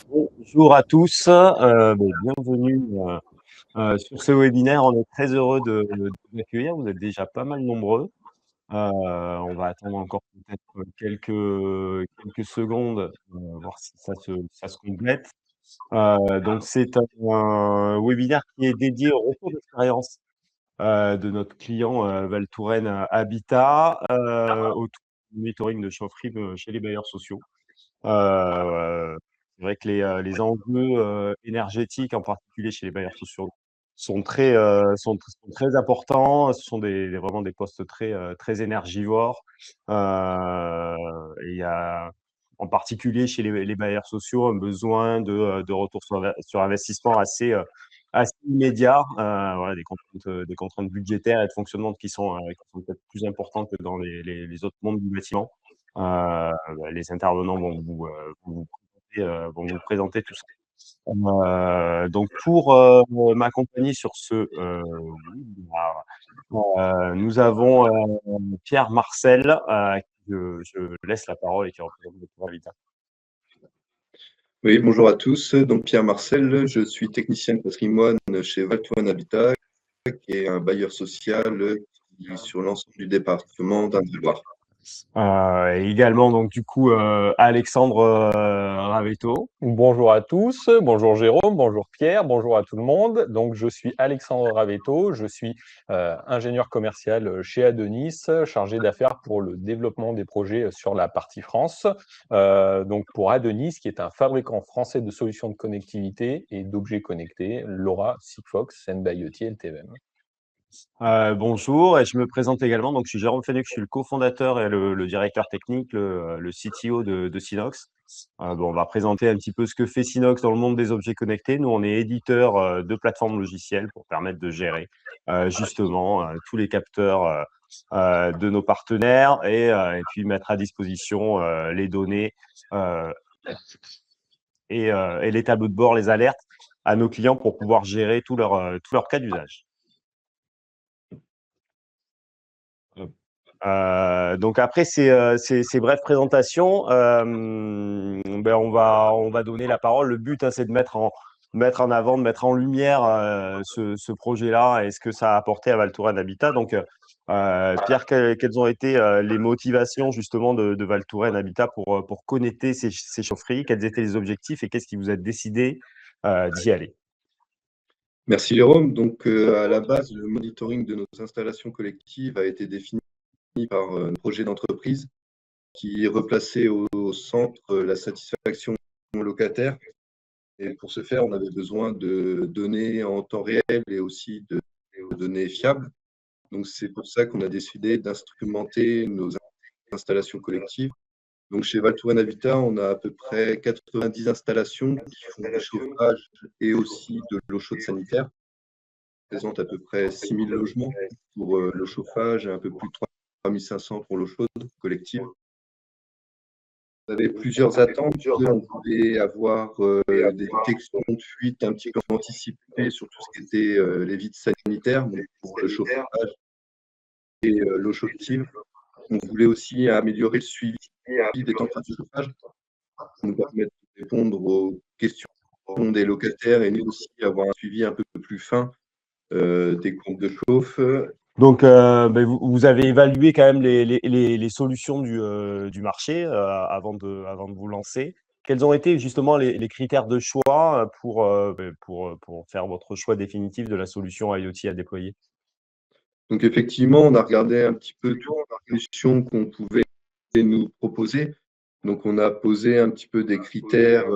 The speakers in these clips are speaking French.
Bonjour à tous, bienvenue sur ce webinaire. On est très heureux de vous accueillir. Vous êtes déjà pas mal nombreux. On va attendre encore peut-être quelques secondes, voir si ça se complète. Donc c'est un webinaire qui est dédié au retour d'expérience de notre client Val Touraine Habitat, autour du monitoring de chaufferie chez les bailleurs sociaux. C'est vrai que les enjeux énergétiques, en particulier chez les bailleurs sociaux, sont très importants. Ce sont vraiment des postes très énergivores. Et il y a, en particulier chez les bailleurs sociaux, un besoin de retour sur investissement assez immédiat. Voilà, des contraintes budgétaires et de fonctionnement qui sont peut-être plus importantes que dans les autres mondes du bâtiment. Les intervenants vont vous présenter tout ça. Donc pour m'accompagner sur ce webinaire, nous avons Pierre Marcel, à qui je laisse la parole et qui représente le Habitat. Oui, bonjour à tous. Donc Pierre Marcel, je suis technicien de patrimoine chez Val Touraine Habitat, qui est un bailleur social qui est sur l'ensemble du département d'Indre-et-Loire. Et également, donc, du coup, Alexandre Ravetto. Bonjour à tous, bonjour Jérôme, bonjour Pierre, bonjour à tout le monde. Donc, je suis Alexandre Ravetto, je suis ingénieur commercial chez Adonis, chargé d'affaires pour le développement des projets sur la partie France. Donc, pour Adonis, qui est un fabricant français de solutions de connectivité et d'objets connectés, LoRa, Sigfox, NB-IoT et LTE-M. Bonjour, et je me présente également. Donc, je suis Jérôme Fenech, je suis le cofondateur et le directeur technique, le CTO de Synox. On va présenter un petit peu ce que fait Synox dans le monde des objets connectés. Nous, on est éditeur de plateformes logicielles pour permettre de gérer justement tous les capteurs de nos partenaires et puis mettre à disposition les données et les tableaux de bord, les alertes à nos clients pour pouvoir gérer tous leurs cas d'usage. Donc après ces brèves présentations, on va donner la parole. Le but, c'est de mettre en avant, de mettre en lumière ce projet-là et ce que ça a apporté à Val Touraine Habitat. Donc Pierre, quelles ont été les motivations justement de Val Touraine Habitat pour connecter ces chaufferies? Quels étaient les objectifs et qu'est-ce qui vous a décidé d'y aller? Merci Jérôme. Donc à la base, le monitoring de nos installations collectives a été défini par un projet d'entreprise qui replaçait au centre la satisfaction locataire. Et pour ce faire, on avait besoin de données en temps réel et aussi de données fiables. Donc c'est pour ça qu'on a décidé d'instrumenter nos installations collectives. Donc chez Val Touraine Habitat, on a à peu près 90 installations qui font du chauffage et aussi de l'eau chaude sanitaire. Ça représente à peu près 6000 logements pour le chauffage et un peu plus de 3500 pour l'eau chaude collective. On avait plusieurs attentes. On voulait avoir des détections de fuite un petit peu anticipées sur tout ce qui était les vides sanitaires, donc pour le chauffage et l'eau chaude. On voulait aussi améliorer le suivi des températures de chauffage pour nous permettre de répondre aux questions des locataires et nous aussi avoir un suivi un peu plus fin des courbes de chauffe. Donc, vous avez évalué quand même les solutions du marché avant de vous lancer. Quels ont été justement les critères de choix pour faire votre choix définitif de la solution IoT à déployer? Donc effectivement, on a regardé un petit peu toutes les solutions qu'on pouvait nous proposer. Donc on a posé un petit peu des critères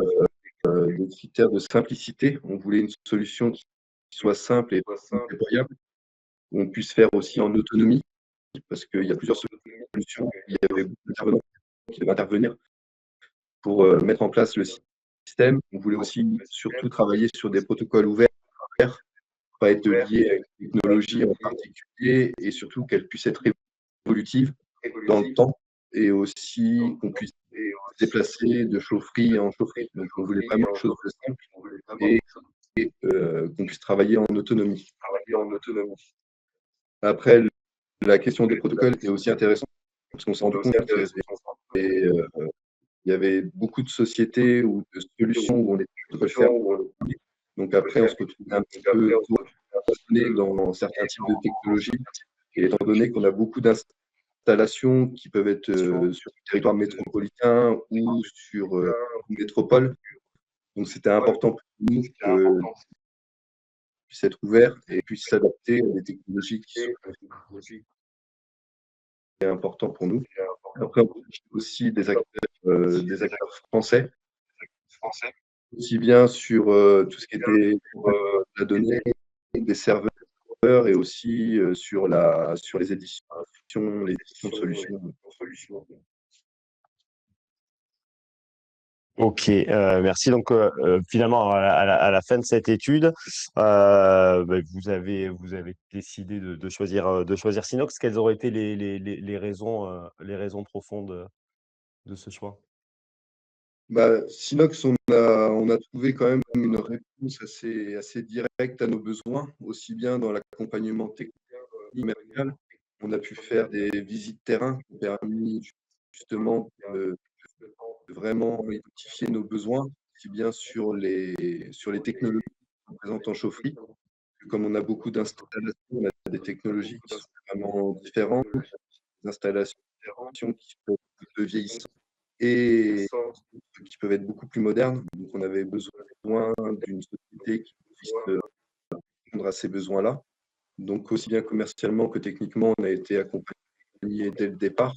de simplicité. On voulait une solution qui soit simple et déployable, où on puisse faire aussi en autonomie, parce qu'il y a plusieurs solutions. Il y avait beaucoup d'intervenants qui devaient intervenir pour mettre en place le système. On voulait aussi surtout travailler sur des protocoles ouverts, pas être liés à une technologie en particulier et surtout qu'elle puisse être évolutive dans le temps et aussi qu'on puisse se déplacer de chaufferie en chaufferie. Donc on voulait vraiment quelque chose de simple et qu'on puisse travailler en autonomie. Après, la question des protocoles était aussi intéressante parce qu'on s'est rendu compte qu'il y avait il y avait beaucoup de sociétés ou de solutions où on était de le faire. Donc après, on se retrouvait un petit peu cloisonné dans certains types de technologies. Et étant donné qu'on a beaucoup d'installations qui peuvent être sur le territoire métropolitain ou sur une métropole, donc c'était important pour nous que puisse être ouvert et puisse s'adapter à des technologies qui sont importantes pour nous. Après, on cherche aussi des acteurs français, aussi bien sur tout ce qui était la donnée, des serveurs et aussi sur les éditions de solutions. Ok, merci. Donc, finalement, à la fin de cette étude, vous avez décidé de choisir Sinox. Quelles auraient été les raisons profondes de ce choix? Sinox, on a trouvé quand même une réponse assez directe à nos besoins, aussi bien dans l'accompagnement technique commercial. On a pu faire des visites terrain qui ont permis justement de vraiment identifier nos besoins, aussi bien sur les technologies présentes en chaufferie. Comme on a beaucoup d'installations, on a des technologies qui sont vraiment différentes, des installations qui peuvent être un peu vieillissantes et qui peuvent être beaucoup plus modernes. Donc, on avait besoin d'une société qui puisse répondre à ces besoins-là. Donc, aussi bien commercialement que techniquement, on a été accompagné dès le départ.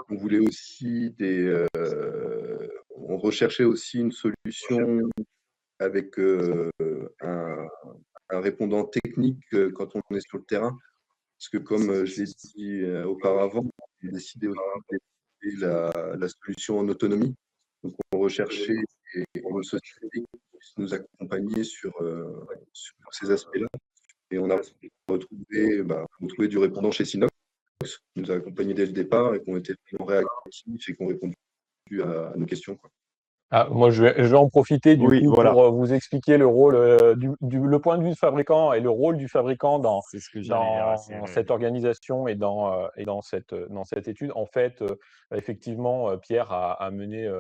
On voulait aussi on recherchait aussi une solution avec un répondant technique quand on est sur le terrain. Parce que comme je l'ai dit auparavant, on a décidé aussi de développer la solution en autonomie. Donc, on recherchait une société qui puisse nous accompagner sur tous ces aspects-là. Et on a retrouvé du répondant chez Sinox, qui nous a accompagnés dès le départ et qui ont été vraiment réactifs et qui ont répondu à nos questions, quoi. Ah, moi, je vais en profiter du Oui, coup voilà, pour vous expliquer le rôle le point de vue du fabricant et le rôle du fabricant c'est ce que j'allais dire. dans cette organisation et dans cette étude. En fait, effectivement, Pierre a mené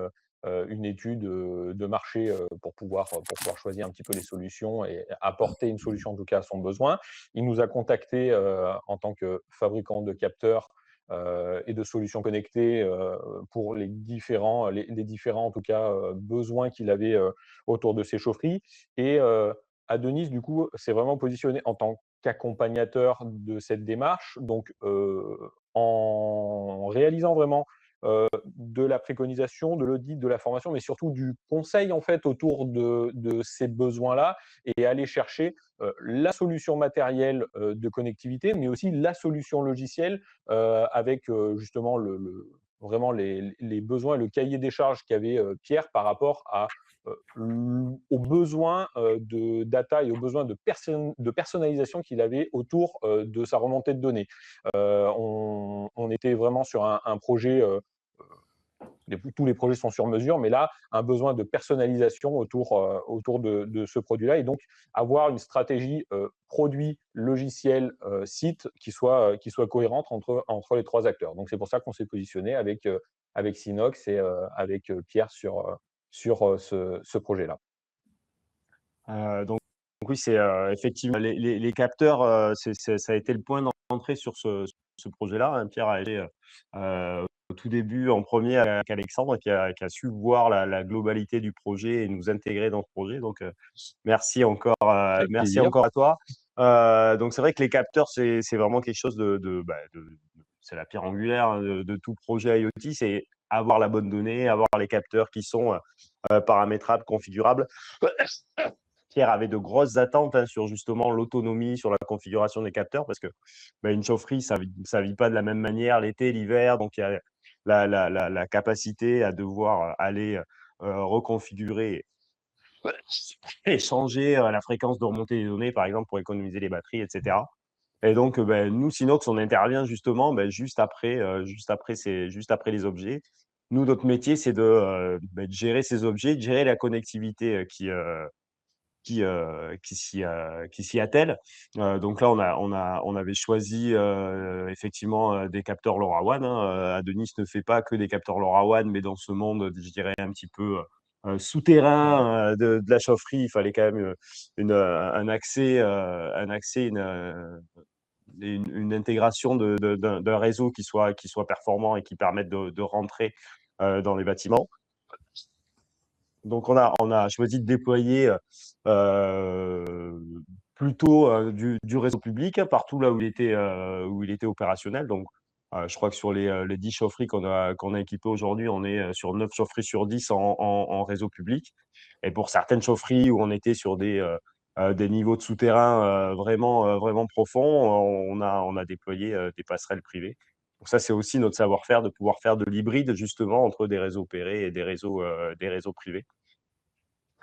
une étude de marché pour pouvoir choisir un petit peu les solutions et apporter une solution en tout cas à son besoin. Il nous a contactés en tant que fabricant de capteurs et de solutions connectées pour les différents en tout cas besoins qu'il avait autour de ses chaufferies. Et Adonis, du coup, s'est vraiment positionné en tant qu'accompagnateur de cette démarche, donc en réalisant vraiment de la préconisation, de l'audit, de la formation, mais surtout du conseil en fait autour de ces besoins-là et aller chercher la solution matérielle de connectivité, mais aussi la solution logicielle avec justement vraiment les besoins et le cahier des charges qu'avait Pierre par rapport aux besoins de data et aux besoins de personnalisation qu'il avait autour de sa remontée de données. On était vraiment sur un projet, tous les projets sont sur mesure, mais là, un besoin de personnalisation autour de ce produit-là. Et donc, avoir une stratégie produit, logiciel, site qui soit cohérente entre les trois acteurs. Donc, c'est pour ça qu'on s'est positionné avec Sinox et avec Pierre sur ce projet-là. Donc oui, c'est effectivement les capteurs, ça a été le point d'entrée sur ce projet-là, hein. Pierre a été au tout début en premier avec Alexandre qui a su voir la globalité du projet et nous intégrer dans ce projet. Donc merci encore Avec plaisir. à toi. Donc c'est vrai que les capteurs, c'est vraiment quelque chose c'est la pierre angulaire, hein, de tout projet IoT, c'est avoir la bonne donnée, avoir les capteurs qui sont paramétrables, configurables. Pierre avait de grosses attentes, hein, sur justement l'autonomie, sur la configuration des capteurs, parce que une chaufferie, ça vit pas de la même manière l'été, l'hiver. Donc, il y a la capacité à devoir aller reconfigurer et changer la fréquence de remontée des données, par exemple, pour économiser les batteries, etc. Et donc, nous, Sinox, on intervient justement juste après les objets. Nous, notre métier, c'est de gérer ces objets, de gérer la connectivité qui s'y attellent. Donc là, on avait choisi effectivement des capteurs LoRaWAN, hein. Adonis ne fait pas que des capteurs LoRaWAN, mais dans ce monde, je dirais, un petit peu souterrain de la chaufferie, il fallait quand même un accès, une intégration d'un réseau qui soit performant et qui permette de rentrer dans les bâtiments. Donc, on a choisi de déployer plutôt du réseau public partout là où il était opérationnel. Donc, je crois que sur les 10 chaufferies qu'on a équipées aujourd'hui, on est sur 9 chaufferies sur 10 en réseau public. Et pour certaines chaufferies où on était sur des niveaux de souterrain vraiment profonds, on a déployé des passerelles privées. Donc ça, c'est aussi notre savoir-faire de pouvoir faire de l'hybride justement entre des réseaux opérés et des réseaux privés.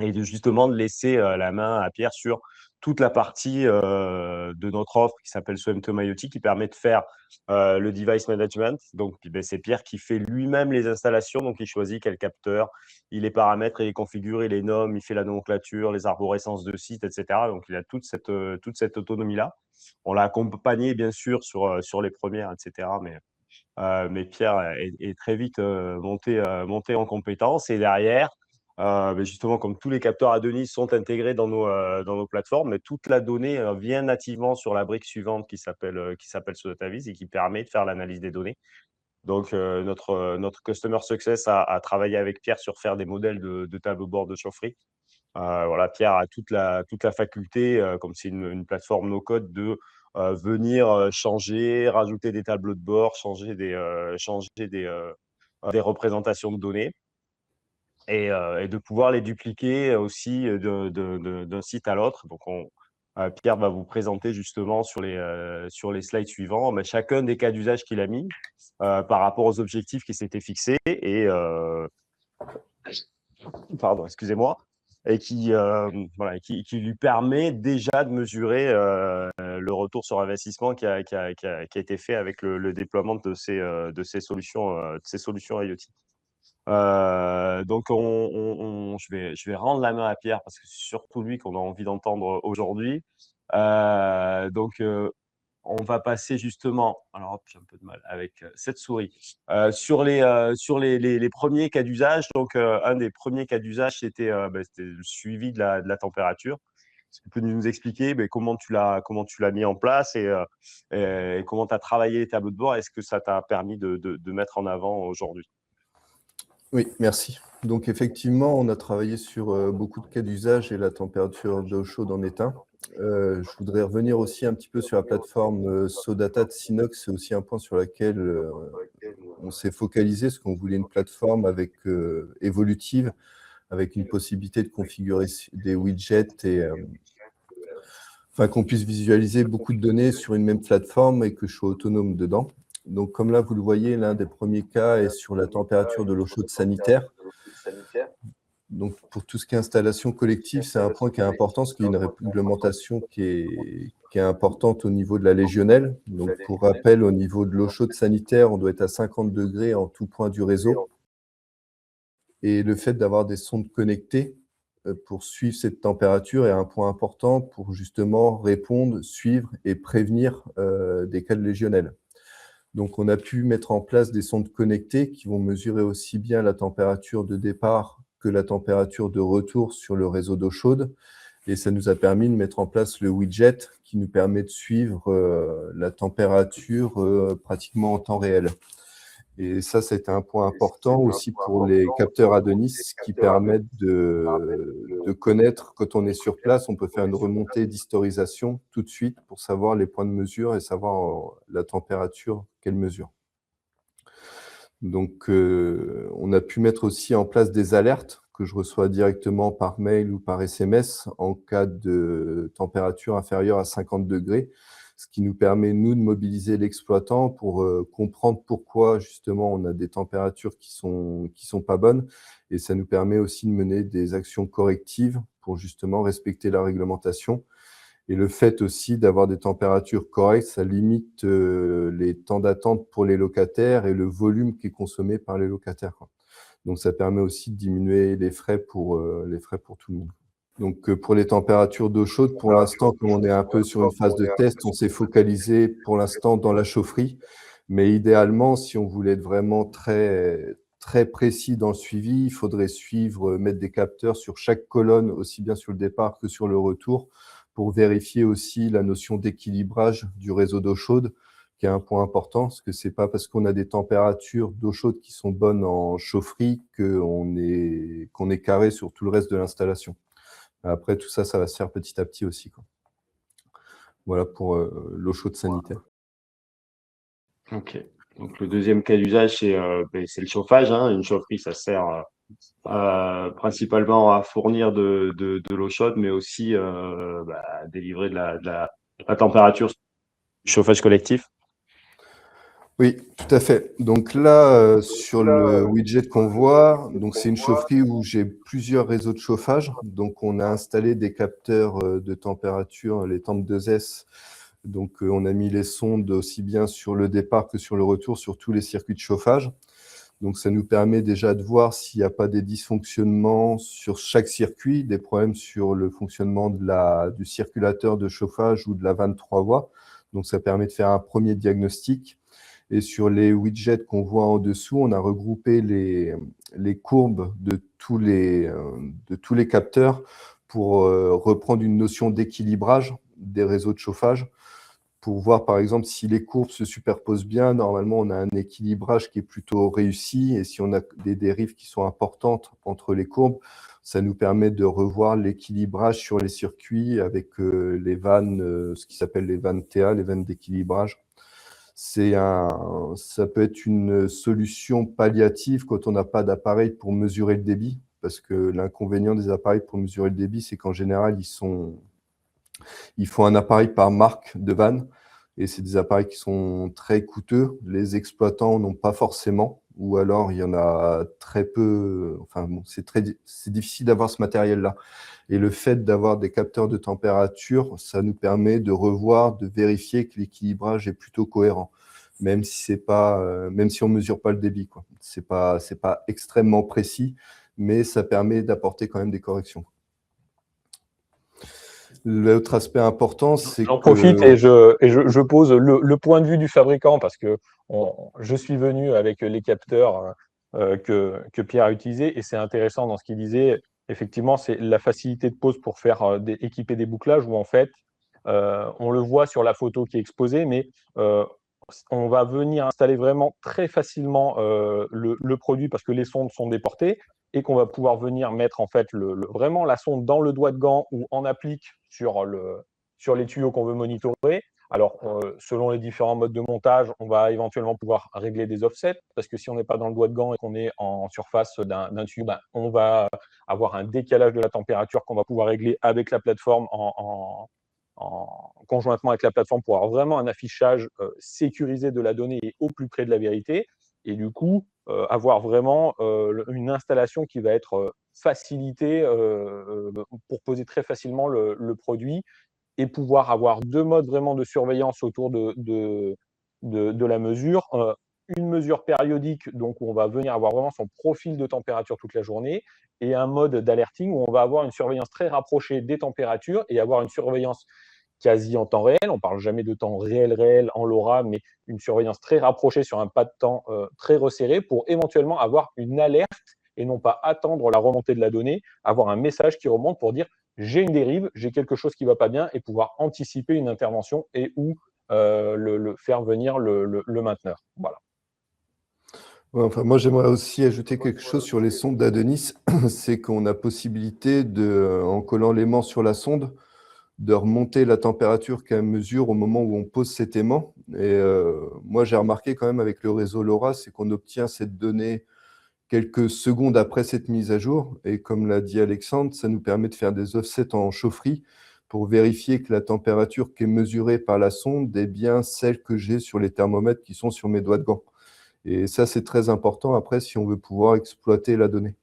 Et justement de laisser la main à Pierre sur toute la partie de notre offre qui s'appelle Swemtom IoT, qui permet de faire le device management. Donc, c'est Pierre qui fait lui-même les installations. Donc, il choisit quel capteur, il les paramètre, il les configure, il les nomme, il fait la nomenclature, les arborescences de site, etc. Donc, il a toute cette autonomie-là. On l'a accompagné, bien sûr, sur les premières, etc. Mais Pierre est très vite monté en compétence. Et derrière, justement, comme tous les capteurs Adonis sont intégrés dans nos plateformes, mais toute la donnée vient nativement sur la brique suivante qui s'appelle SoDataVis et qui permet de faire l'analyse des données. Donc, notre Customer Success a travaillé avec Pierre sur faire des modèles de tableau de bord de chaufferie. Voilà, Pierre a toute la faculté, comme c'est une plateforme no-code, de venir changer, rajouter des tableaux de bord, changer des représentations de données et de pouvoir les dupliquer aussi d'un site à l'autre. Donc, Pierre va vous présenter justement sur les slides suivants, mais chacun des cas d'usage qu'il a mis par rapport aux objectifs qui s'étaient fixés et pardon, excusez-moi, et voilà, qui lui permet déjà de mesurer le retour sur investissement qui a été fait avec le déploiement de ces solutions IoT. Donc, je vais rendre la main à Pierre parce que c'est surtout lui qu'on a envie d'entendre aujourd'hui. Donc, on va passer justement, alors hop, j'ai un peu de mal avec cette souris, sur les premiers cas d'usage. Donc, un des premiers cas d'usage, c'était le suivi de la température. Est-ce que tu peux nous expliquer comment tu l'as mis en place et comment tu as travaillé les tableaux de bord? Est-ce que ça t'a permis de mettre en avant aujourd'hui? Oui, merci. Donc, effectivement, on a travaillé sur beaucoup de cas d'usage et la température d'eau chaude en est un. Je voudrais revenir aussi un petit peu sur la plateforme SoData de Synox. C'est aussi un point sur lequel on s'est focalisé, parce qu'on voulait une plateforme évolutive, avec une possibilité de configurer des widgets et qu'on puisse visualiser beaucoup de données sur une même plateforme et que je sois autonome dedans. Donc, comme là, vous le voyez, l'un des premiers cas est sur la température de l'eau chaude sanitaire. Donc, pour tout ce qui est installation collective, c'est un point qui est important, parce qu'il y a une réglementation qui est importante au niveau de la légionnelle. Donc, pour rappel, au niveau de l'eau chaude sanitaire, on doit être à 50 degrés en tout point du réseau. Et le fait d'avoir des sondes connectées pour suivre cette température est un point important pour justement répondre, suivre et prévenir des cas de légionnelle. Donc, on a pu mettre en place des sondes connectées qui vont mesurer aussi bien la température de départ que la température de retour sur le réseau d'eau chaude. Et ça nous a permis de mettre en place le widget qui nous permet de suivre la température pratiquement en temps réel. Et ça, c'était un point important aussi pour les capteurs Adonis qui permettent de connaître, quand on est sur place, on peut faire une remontée d'historisation tout de suite pour savoir les points de mesure et savoir la température qu'elle mesure. Donc, on a pu mettre aussi en place des alertes que je reçois directement par mail ou par SMS en cas de température inférieure à 50 degrés, ce qui nous permet, nous, de mobiliser l'exploitant pour comprendre pourquoi, justement, on a des températures qui sont pas bonnes. Et ça nous permet aussi de mener des actions correctives pour, justement, respecter la réglementation. Et le fait aussi d'avoir des températures correctes, ça limite les temps d'attente pour les locataires et le volume qui est consommé par les locataires. Donc, ça permet aussi de diminuer les frais pour tout le monde. Donc, pour les températures d'eau chaude, pour l'instant, comme on est un peu sur une phase de test, on s'est focalisé pour l'instant dans la chaufferie. Mais idéalement, si on voulait être vraiment très, très précis dans le suivi, il faudrait mettre des capteurs sur chaque colonne, aussi bien sur le départ que sur le retour, pour vérifier aussi la notion d'équilibrage du réseau d'eau chaude, qui est un point important, parce que c'est pas parce qu'on a des températures d'eau chaude qui sont bonnes en chaufferie qu'on est carré sur tout le reste de l'installation. Après, tout ça, ça va se faire petit à petit aussi, quoi. Voilà pour l'eau chaude sanitaire. Ok. Donc le deuxième cas d'usage, c'est le chauffage, hein. Une chaufferie, ça sert principalement à fournir de l'eau chaude, mais aussi à délivrer la température du chauffage collectif. Oui, tout à fait. Donc là, sur le widget qu'on voit, donc c'est une chaufferie où j'ai plusieurs réseaux de chauffage. Donc on a installé des capteurs de température, les tempes 2S. Donc on a mis les sondes aussi bien sur le départ que sur le retour, sur tous les circuits de chauffage. Donc ça nous permet déjà de voir s'il n'y a pas des dysfonctionnements sur chaque circuit, des problèmes sur le fonctionnement du circulateur de chauffage ou de la vanne 3 voies. Donc ça permet de faire un premier diagnostic. Et sur les widgets qu'on voit en dessous, on a regroupé les courbes de tous les capteurs pour reprendre une notion d'équilibrage des réseaux de chauffage, pour voir par exemple si les courbes se superposent bien. Normalement, on a un équilibrage qui est plutôt réussi, et si on a des dérives qui sont importantes entre les courbes, ça nous permet de revoir l'équilibrage sur les circuits avec les vannes, ce qui s'appelle les vannes TA, les vannes d'équilibrage. Ça peut être une solution palliative quand on n'a pas d'appareil pour mesurer le débit, parce que l'inconvénient des appareils pour mesurer le débit, c'est qu'en général, ils font un appareil par marque de vanne, et c'est des appareils qui sont très coûteux. Les exploitants n'ont pas forcément, ou alors il y en a très peu. Enfin, bon, c'est difficile d'avoir ce matériel-là. Et le fait d'avoir des capteurs de température, ça nous permet de revoir, de vérifier que l'équilibrage est plutôt cohérent, même si on mesure pas le débit, quoi. C'est pas extrêmement précis, mais ça permet d'apporter quand même des corrections. L'autre aspect important, c'est J'en que… profite et je pose le point de vue du fabricant, parce que je suis venu avec les capteurs que Pierre a utilisés, et c'est intéressant dans ce qu'il disait. Effectivement, c'est la facilité de pose pour faire équiper des bouclages, où en fait, on le voit sur la photo qui est exposée, mais on va venir installer vraiment très facilement le produit, parce que les sondes sont déportées, et qu'on va pouvoir venir mettre en fait vraiment la sonde dans le doigt de gant ou en applique sur les tuyaux qu'on veut monitorer. Alors, selon les différents modes de montage, on va éventuellement pouvoir régler des offsets, parce que si on n'est pas dans le doigt de gant et qu'on est en surface d'un tuyau, on va avoir un décalage de la température qu'on va pouvoir régler avec la plateforme conjointement avec la plateforme, pour avoir vraiment un affichage sécurisé de la donnée et au plus près de la vérité. Et du coup, avoir vraiment une installation qui va être facilitée pour poser très facilement le produit, et pouvoir avoir deux modes vraiment de surveillance autour de la mesure. Une mesure périodique, donc où on va venir avoir vraiment son profil de température toute la journée, et un mode d'alerting où on va avoir une surveillance très rapprochée des températures et avoir une surveillance quasi en temps réel. On ne parle jamais de temps réel en LoRa, mais une surveillance très rapprochée sur un pas de temps très resserré, pour éventuellement avoir une alerte et non pas attendre la remontée de la donnée, avoir un message qui remonte pour dire j'ai une dérive, j'ai quelque chose qui ne va pas bien, et pouvoir anticiper une intervention et ou faire venir le mainteneur. Voilà. Ouais, enfin, moi, j'aimerais aussi ajouter quelque chose sur les sondes d'Adonis. C'est qu'on a possibilité en collant l'aimant sur la sonde, de remonter la température qu'elle mesure au moment où on pose cet aimant. Et moi, j'ai remarqué quand même avec le réseau LoRa, c'est qu'on obtient cette donnée quelques secondes après cette mise à jour. Et comme l'a dit Alexandre, ça nous permet de faire des offsets en chaufferie pour vérifier que la température qui est mesurée par la sonde est bien celle que j'ai sur les thermomètres qui sont sur mes doigts de gant. Et ça, c'est très important après si on veut pouvoir exploiter la donnée.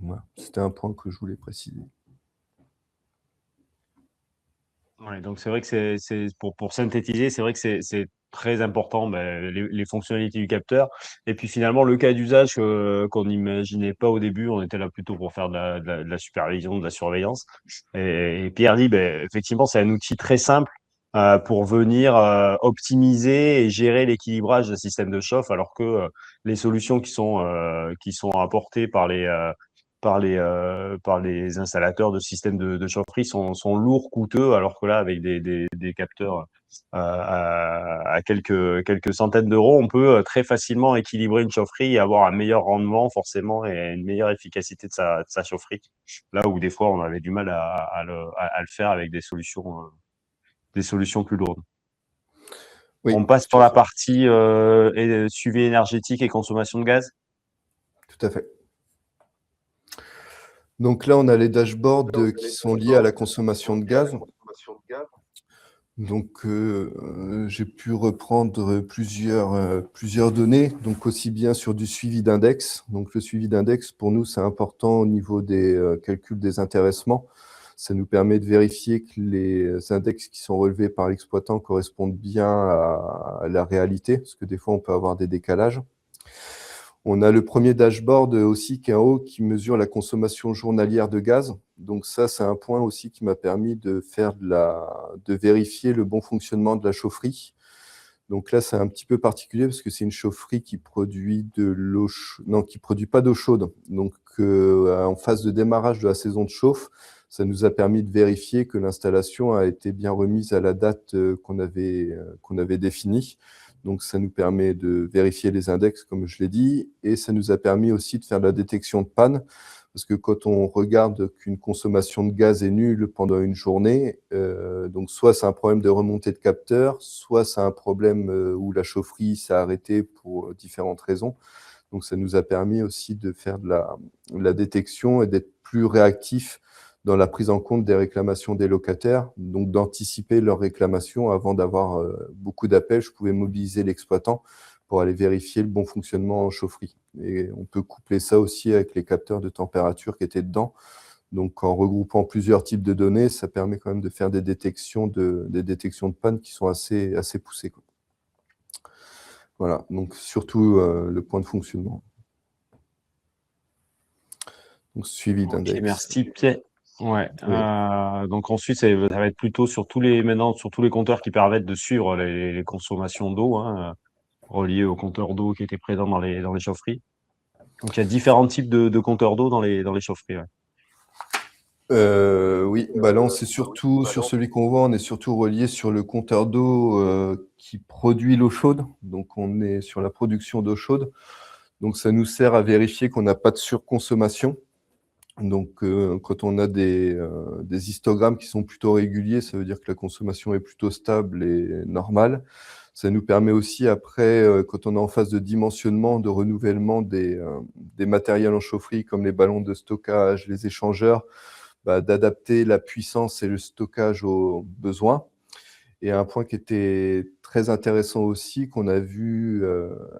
Voilà. C'était un point que je voulais préciser. Ouais, donc c'est vrai que c'est pour synthétiser, c'est vrai que c'est très important, les fonctionnalités du capteur. Et puis finalement, le cas d'usage qu'on n'imaginait pas au début, on était là plutôt pour faire de la supervision, de la surveillance. Et Pierre dit, effectivement, c'est un outil très simple pour venir optimiser et gérer l'équilibrage d'un système de chauffe, alors que les solutions qui sont apportées par les installateurs de systèmes de chaufferie sont lourds, coûteux, alors que là, avec des capteurs à quelques centaines d'euros, on peut très facilement équilibrer une chaufferie et avoir un meilleur rendement, forcément, et une meilleure efficacité de sa chaufferie. Là où des fois, on avait du mal à le faire avec des solutions plus lourdes. Oui, On passe sur la partie suivi énergétique et consommation de gaz. tout à fait. Donc là, on a les dashboards qui sont liés à la consommation de gaz. Donc, j'ai pu reprendre plusieurs données, donc aussi bien sur du suivi d'index. Donc, le suivi d'index, pour nous, c'est important au niveau des calculs des intéressements. Ça nous permet de vérifier que les index qui sont relevés par l'exploitant correspondent bien à la réalité, parce que des fois, on peut avoir des décalages. On a le premier dashboard aussi qui est en haut, qui mesure la consommation journalière de gaz. Donc ça, c'est un point aussi qui m'a permis de vérifier le bon fonctionnement de la chaufferie. Donc là, c'est un petit peu particulier parce que c'est une chaufferie qui produit qui produit pas d'eau chaude. Donc en phase de démarrage de la saison de chauffe, ça nous a permis de vérifier que l'installation a été bien remise à la date qu'on avait définie. Donc, ça nous permet de vérifier les index, comme je l'ai dit, et ça nous a permis aussi de faire de la détection de panne, parce que quand on regarde qu'une consommation de gaz est nulle pendant une journée, donc soit c'est un problème de remontée de capteur, soit c'est un problème où la chaufferie s'est arrêtée pour différentes raisons. Donc, ça nous a permis aussi de faire de la détection et d'être plus réactifs dans la prise en compte des réclamations des locataires, donc d'anticiper leurs réclamations avant d'avoir beaucoup d'appels. Je pouvais mobiliser l'exploitant pour aller vérifier le bon fonctionnement en chaufferie. Et on peut coupler ça aussi avec les capteurs de température qui étaient dedans. Donc, en regroupant plusieurs types de données, ça permet quand même de faire des détections de panne qui sont assez poussées, quoi. Voilà, donc surtout le point de fonctionnement. Donc, suivi d'index. Ok, merci Pierre. Ouais. Oui. Donc ensuite, ça va être plutôt sur tous les compteurs qui permettent de suivre les consommations d'eau, reliées aux compteurs d'eau qui étaient présents dans les chaufferies. Donc il y a différents types de compteurs d'eau dans les chaufferies. Ouais. Oui, là, c'est surtout sur celui qu'on voit, on est surtout relié sur le compteur d'eau qui produit l'eau chaude. Donc, on est sur la production d'eau chaude. Donc, ça nous sert à vérifier qu'on n'a pas de surconsommation. Donc, quand on a des histogrammes qui sont plutôt réguliers, ça veut dire que la consommation est plutôt stable et normale. Ça nous permet aussi, après, quand on est en phase de dimensionnement, de renouvellement des matériels en chaufferie, comme les ballons de stockage, les échangeurs, d'adapter la puissance et le stockage aux besoins. Et un point qui était très intéressant aussi, qu'on a vu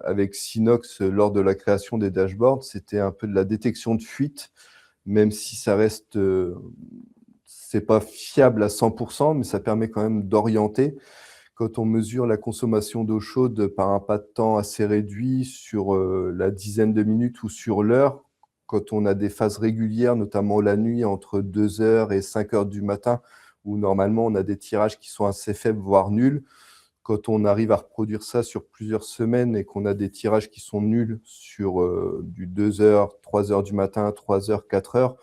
avec Synox lors de la création des dashboards, c'était un peu de la détection de fuite, même si ça reste, c'est pas fiable à 100%, mais ça permet quand même d'orienter. Quand on mesure la consommation d'eau chaude par un pas de temps assez réduit sur la dizaine de minutes ou sur l'heure, quand on a des phases régulières, notamment la nuit, entre 2 heures et 5 heures du matin, où normalement on a des tirages qui sont assez faibles, voire nuls, quand on arrive à reproduire ça sur plusieurs semaines et qu'on a des tirages qui sont nuls sur du 2 heures, 3 heures du matin, 3 heures, 4 heures,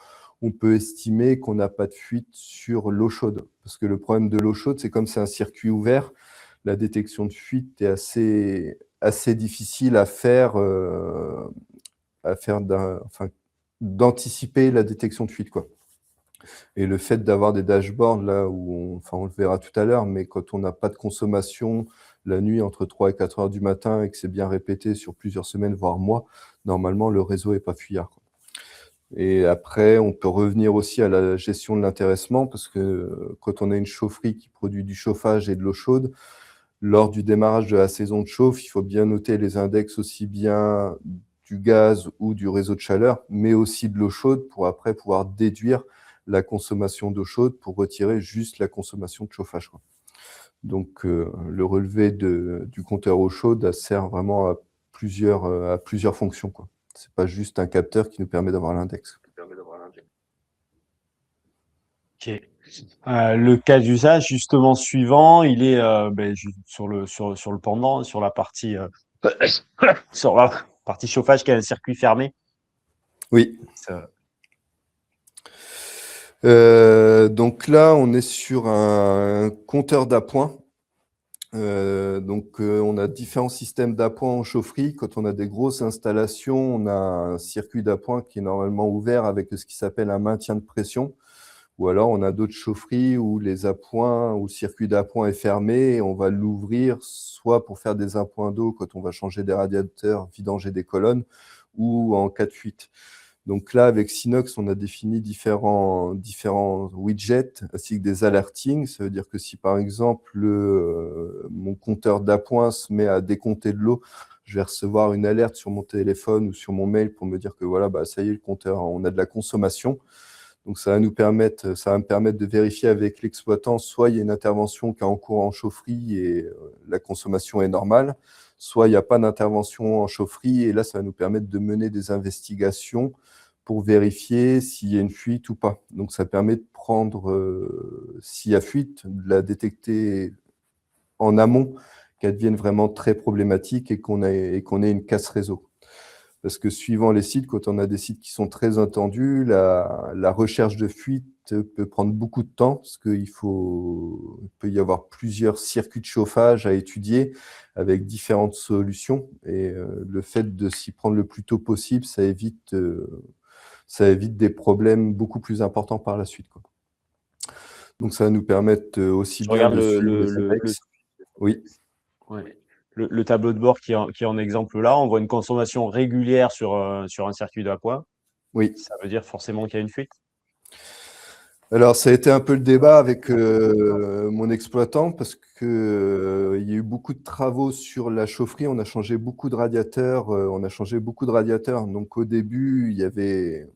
on peut estimer qu'on n'a pas de fuite sur l'eau chaude. Parce que le problème de l'eau chaude, c'est comme c'est un circuit ouvert, la détection de fuite est assez difficile à faire, d'anticiper la détection de fuite, quoi. Et le fait d'avoir des dashboards, là où on le verra tout à l'heure, mais quand on n'a pas de consommation la nuit entre 3 et 4 heures du matin et que c'est bien répété sur plusieurs semaines, voire mois, normalement, le réseau n'est pas fuyard, quoi. Et après, on peut revenir aussi à la gestion de l'intéressement, parce que quand on a une chaufferie qui produit du chauffage et de l'eau chaude, lors du démarrage de la saison de chauffe, il faut bien noter les index aussi bien du gaz ou du réseau de chaleur, mais aussi de l'eau chaude pour après pouvoir déduire la consommation d'eau chaude pour retirer juste la consommation de chauffage, quoi. Donc, le relevé du compteur eau chaude sert vraiment à plusieurs fonctions, quoi. Ce n'est pas juste un capteur qui nous permet d'avoir l'index. Ok. Le cas d'usage justement suivant, il est sur le pendant, sur la partie sur la partie chauffage qui a un circuit fermé. Oui. Ça- Donc là, on est sur un compteur d'appoint. On a différents systèmes d'appoint en chaufferie. Quand on a des grosses installations, on a un circuit d'appoint qui est normalement ouvert avec ce qui s'appelle un maintien de pression. Ou alors, on a d'autres chaufferies où les appoints ou le circuit d'appoint est fermé et on va l'ouvrir soit pour faire des appoints d'eau quand on va changer des radiateurs, vidanger des colonnes, ou en cas de fuite. Donc là, avec Synox, on a défini différents widgets ainsi que des alertings. Ça veut dire que si, par exemple, mon compteur d'appoint se met à décompter de l'eau, je vais recevoir une alerte sur mon téléphone ou sur mon mail pour me dire que voilà, ça y est, le compteur, on a de la consommation. Donc ça va me permettre de vérifier avec l'exploitant, soit il y a une intervention qui est en cours en chaufferie et la consommation est normale, soit il n'y a pas d'intervention en chaufferie et là, ça va nous permettre de mener des investigations pour vérifier s'il y a une fuite ou pas. Donc ça permet de prendre, s'il y a fuite, de la détecter en amont, qu'elle devienne vraiment très problématique et qu'on ait une casse réseau. Parce que suivant les sites, quand on a des sites qui sont très entendus, la recherche de fuite peut prendre beaucoup de temps parce qu'il peut y avoir plusieurs circuits de chauffage à étudier avec différentes solutions. Et le fait de s'y prendre le plus tôt possible, ça évite des problèmes beaucoup plus importants par la suite, quoi. Donc ça va nous permettre aussi Je bien regarde de suivre les index. Oui. ouais. Le tableau de bord qui est en exemple là, on voit une consommation régulière sur un circuit d'appoint. Oui. Ça veut dire forcément qu'il y a une fuite. Alors, ça a été un peu le débat avec mon exploitant parce que il y a eu beaucoup de travaux sur la chaufferie. On a changé beaucoup de radiateurs. Donc, au début, il y avait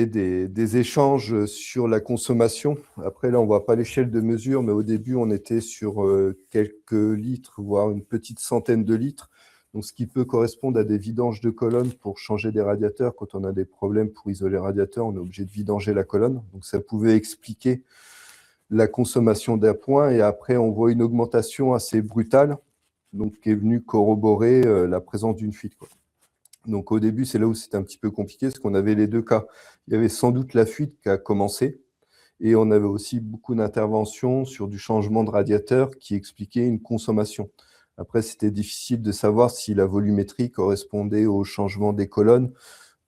des échanges sur la consommation. Après, là, on ne voit pas l'échelle de mesure, mais au début, on était sur quelques litres, voire une petite centaine de litres. Donc, ce qui peut correspondre à des vidanges de colonnes pour changer des radiateurs. Quand on a des problèmes pour isoler le radiateur, on est obligé de vidanger la colonne. Donc, ça pouvait expliquer la consommation d'appoint. Et après, on voit une augmentation assez brutale, donc qui est venue corroborer la présence d'une fuite, quoi. Donc au début, c'est là où c'était un petit peu compliqué, parce qu'on avait les deux cas. Il y avait sans doute la fuite qui a commencé, et on avait aussi beaucoup d'interventions sur du changement de radiateur qui expliquait une consommation. Après, c'était difficile de savoir si la volumétrie correspondait au changement des colonnes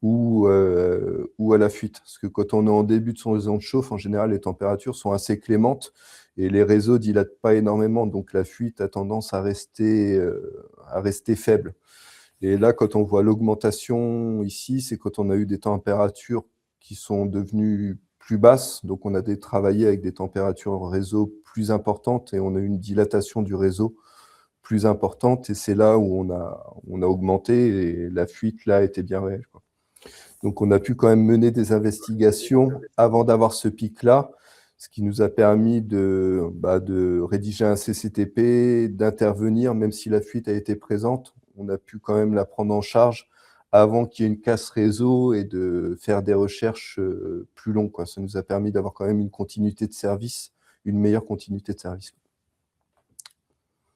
ou à la fuite. Parce que quand on est en début de saison de chauffe, en général, les températures sont assez clémentes et les réseaux dilatent pas énormément. Donc la fuite a tendance à rester faible. Et là, quand on voit l'augmentation ici, c'est quand on a eu des températures qui sont devenues plus basses. Donc, on a travaillé avec des températures réseau plus importantes et on a eu une dilatation du réseau plus importante. Et c'est là où on a augmenté et la fuite, là, était bien réelle, quoi. Donc, on a pu quand même mener des investigations avant d'avoir ce pic-là, ce qui nous a permis de rédiger un CCTP, d'intervenir, même si la fuite a été présente. On a pu quand même la prendre en charge avant qu'il y ait une casse réseau et de faire des recherches plus longues, quoi. Ça nous a permis d'avoir quand même une continuité de service, une meilleure continuité de service.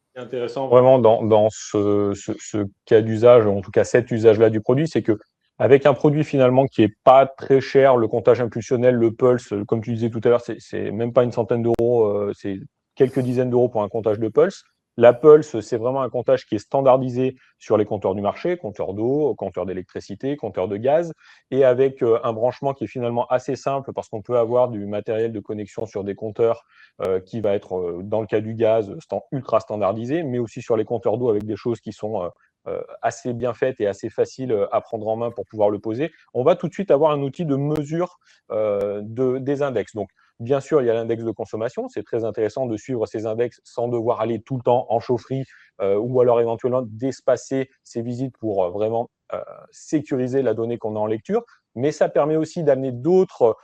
Ce qui est intéressant vraiment dans ce cas d'usage, en tout cas cet usage-là du produit, c'est que avec un produit finalement qui est pas très cher, le comptage impulsionnel, le pulse, comme tu disais tout à l'heure, c'est même pas une centaine d'euros, c'est quelques dizaines d'euros pour un comptage de pulse. La pulse, c'est vraiment un comptage qui est standardisé sur les compteurs du marché, compteur d'eau, compteur d'électricité, compteur de gaz, et avec un branchement qui est finalement assez simple parce qu'on peut avoir du matériel de connexion sur des compteurs qui va être, dans le cas du gaz, ultra standardisé, mais aussi sur les compteurs d'eau avec des choses qui sont assez bien faites et assez faciles à prendre en main pour pouvoir le poser. On va tout de suite avoir un outil de mesure des index. Donc, bien sûr, il y a l'index de consommation. C'est très intéressant de suivre ces index sans devoir aller tout le temps en chaufferie ou alors éventuellement d'espacer ces visites pour vraiment sécuriser la donnée qu'on a en lecture. Mais ça permet aussi d'amener d'autres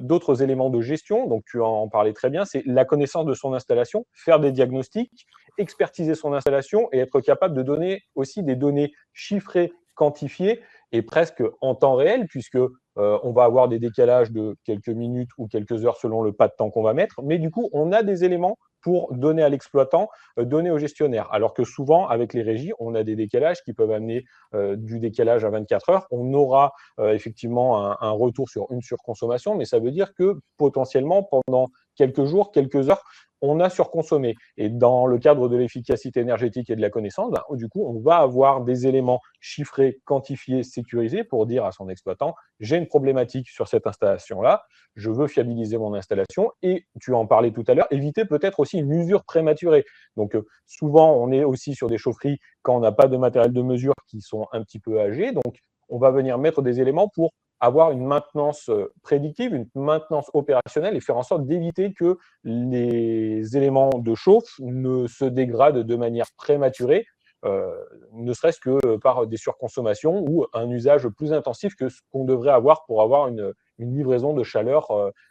d'autres éléments de gestion. Donc, tu en parlais très bien, c'est la connaissance de son installation, faire des diagnostics, expertiser son installation et être capable de donner aussi des données chiffrées, quantifiées et presque en temps réel, puisque on va avoir des décalages de quelques minutes ou quelques heures selon le pas de temps qu'on va mettre. Mais du coup, on a des éléments pour donner à l'exploitant, donner au gestionnaire. Alors que souvent, avec les régies, on a des décalages qui peuvent amener du décalage à 24 heures. On aura effectivement un retour sur une surconsommation, mais ça veut dire que potentiellement, pendant quelques jours, quelques heures, on a surconsommé. Et dans le cadre de l'efficacité énergétique et de la connaissance, ben, du coup, on va avoir des éléments chiffrés, quantifiés, sécurisés pour dire à son exploitant, j'ai une problématique sur cette installation-là, je veux fiabiliser mon installation et, tu en parlais tout à l'heure, éviter peut-être aussi une usure prématurée. Donc, souvent, on est aussi sur des chaufferies quand on n'a pas de matériel de mesure qui sont un petit peu âgés. Donc, on va venir mettre des éléments pour avoir une maintenance prédictive, une maintenance opérationnelle et faire en sorte d'éviter que les éléments de chauffe ne se dégradent de manière prématurée, ne serait-ce que par des surconsommations ou un usage plus intensif que ce qu'on devrait avoir pour avoir une livraison de chaleur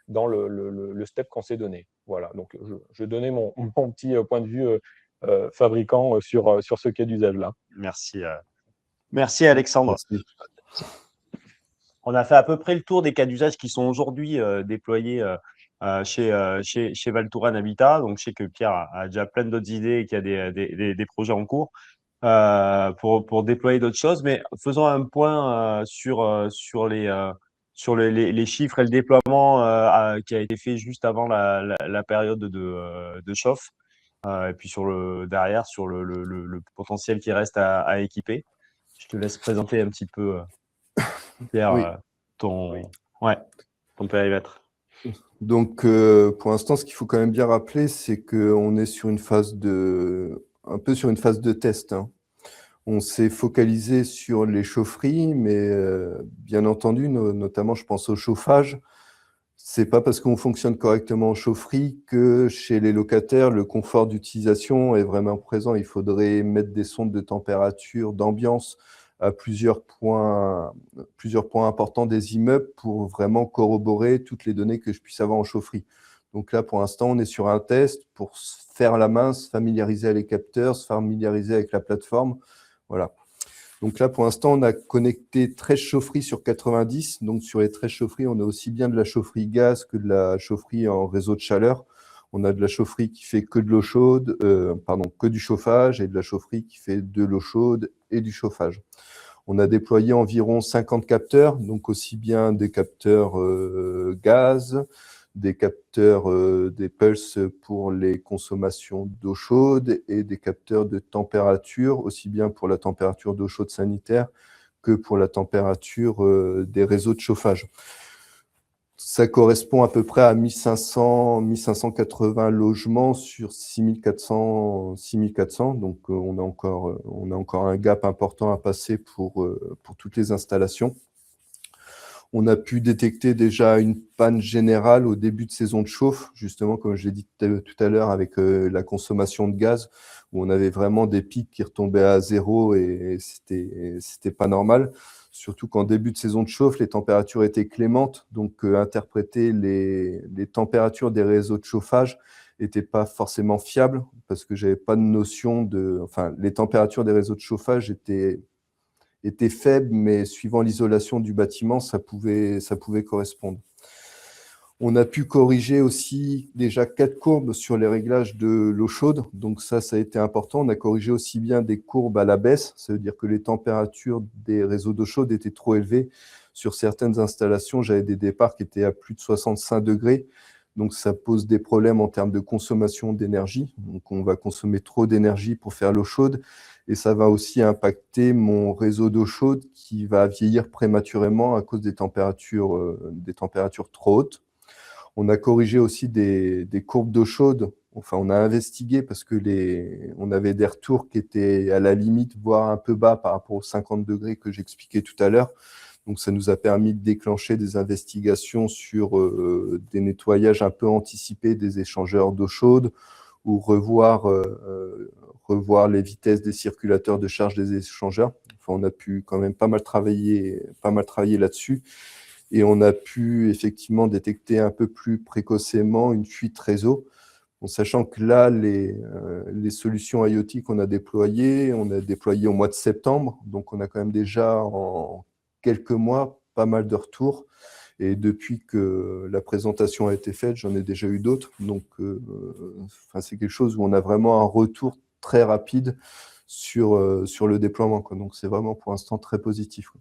dans le step qu'on s'est donné. Voilà, donc je donnais mon petit point de vue fabricant sur ce cas d'usage-là. Merci Alexandre. Merci. On a fait à peu près le tour des cas d'usage qui sont aujourd'hui déployés chez Valtouran Habitat. Donc, je sais que Pierre a déjà plein d'autres idées et qu'il y a des projets en cours pour déployer d'autres choses. Mais faisons un point sur les chiffres et le déploiement qui a été fait juste avant la période de chauffe. Et puis derrière, sur le potentiel qui reste à équiper. Je te laisse présenter un petit peu, Pierre, Oui. ton périmètre. Donc, pour l'instant, ce qu'il faut quand même bien rappeler, c'est qu'on est sur une phase un peu sur une phase de test, hein. On s'est focalisé sur les chaufferies, mais bien entendu, notamment, je pense au chauffage. C'est pas parce qu'on fonctionne correctement en chaufferie que chez les locataires, le confort d'utilisation est vraiment présent. Il faudrait mettre des sondes de température, d'ambiance à plusieurs points importants des immeubles pour vraiment corroborer toutes les données que je puisse avoir en chaufferie. Donc là, pour l'instant, on est sur un test pour se faire la main, se familiariser avec les capteurs, se familiariser avec la plateforme. Voilà. Donc là, pour l'instant, on a connecté 13 chaufferies sur 90. Donc sur les 13 chaufferies, on a aussi bien de la chaufferie gaz que de la chaufferie en réseau de chaleur. On a de la chaufferie qui fait que de l'eau chaude, que du chauffage, et de la chaufferie qui fait de l'eau chaude et du chauffage. On a déployé environ 50 capteurs, donc aussi bien des capteurs gaz, des capteurs des pulses pour les consommations d'eau chaude et des capteurs de température, aussi bien pour la température d'eau chaude sanitaire que pour la température des réseaux de chauffage. Ça correspond à peu près à 1580 logements sur 6400. Donc, on a encore un gap important à passer pour toutes les installations. On a pu détecter déjà une panne générale au début de saison de chauffe, justement, comme je l'ai dit tout à l'heure, avec la consommation de gaz, où on avait vraiment des pics qui retombaient à zéro et c'était pas normal. Surtout qu'en début de saison de chauffe, les températures étaient clémentes, donc interpréter les températures des réseaux de chauffage n'était pas forcément fiable, parce que j'avais pas de notion les températures des réseaux de chauffage étaient faibles, mais suivant l'isolation du bâtiment, ça pouvait correspondre. On a pu corriger aussi déjà 4 courbes sur les réglages de l'eau chaude. Donc ça a été important. On a corrigé aussi bien des courbes à la baisse. Ça veut dire que les températures des réseaux d'eau chaude étaient trop élevées. Sur certaines installations, j'avais des départs qui étaient à plus de 65 degrés. Donc ça pose des problèmes en termes de consommation d'énergie. Donc on va consommer trop d'énergie pour faire l'eau chaude. Et ça va aussi impacter mon réseau d'eau chaude qui va vieillir prématurément à cause des températures trop hautes. On a corrigé aussi des courbes d'eau chaude. Enfin, on a investigué parce que on avait des retours qui étaient à la limite, voire un peu bas par rapport aux 50 degrés que j'expliquais tout à l'heure. Donc, ça nous a permis de déclencher des investigations sur des nettoyages un peu anticipés des échangeurs d'eau chaude ou revoir les vitesses des circulateurs de charge des échangeurs. Enfin, on a pu quand même pas mal travailler là-dessus. et on a pu effectivement détecter un peu plus précocement une fuite réseau, en sachant que là, les solutions IoT qu'on a déployées, on a déployé au mois de septembre, donc on a quand même déjà en quelques mois pas mal de retours. Et depuis que la présentation a été faite, j'en ai déjà eu d'autres. Donc, c'est quelque chose où on a vraiment un retour très rapide sur le déploiement, quoi. Donc, c'est vraiment pour l'instant très positif, quoi.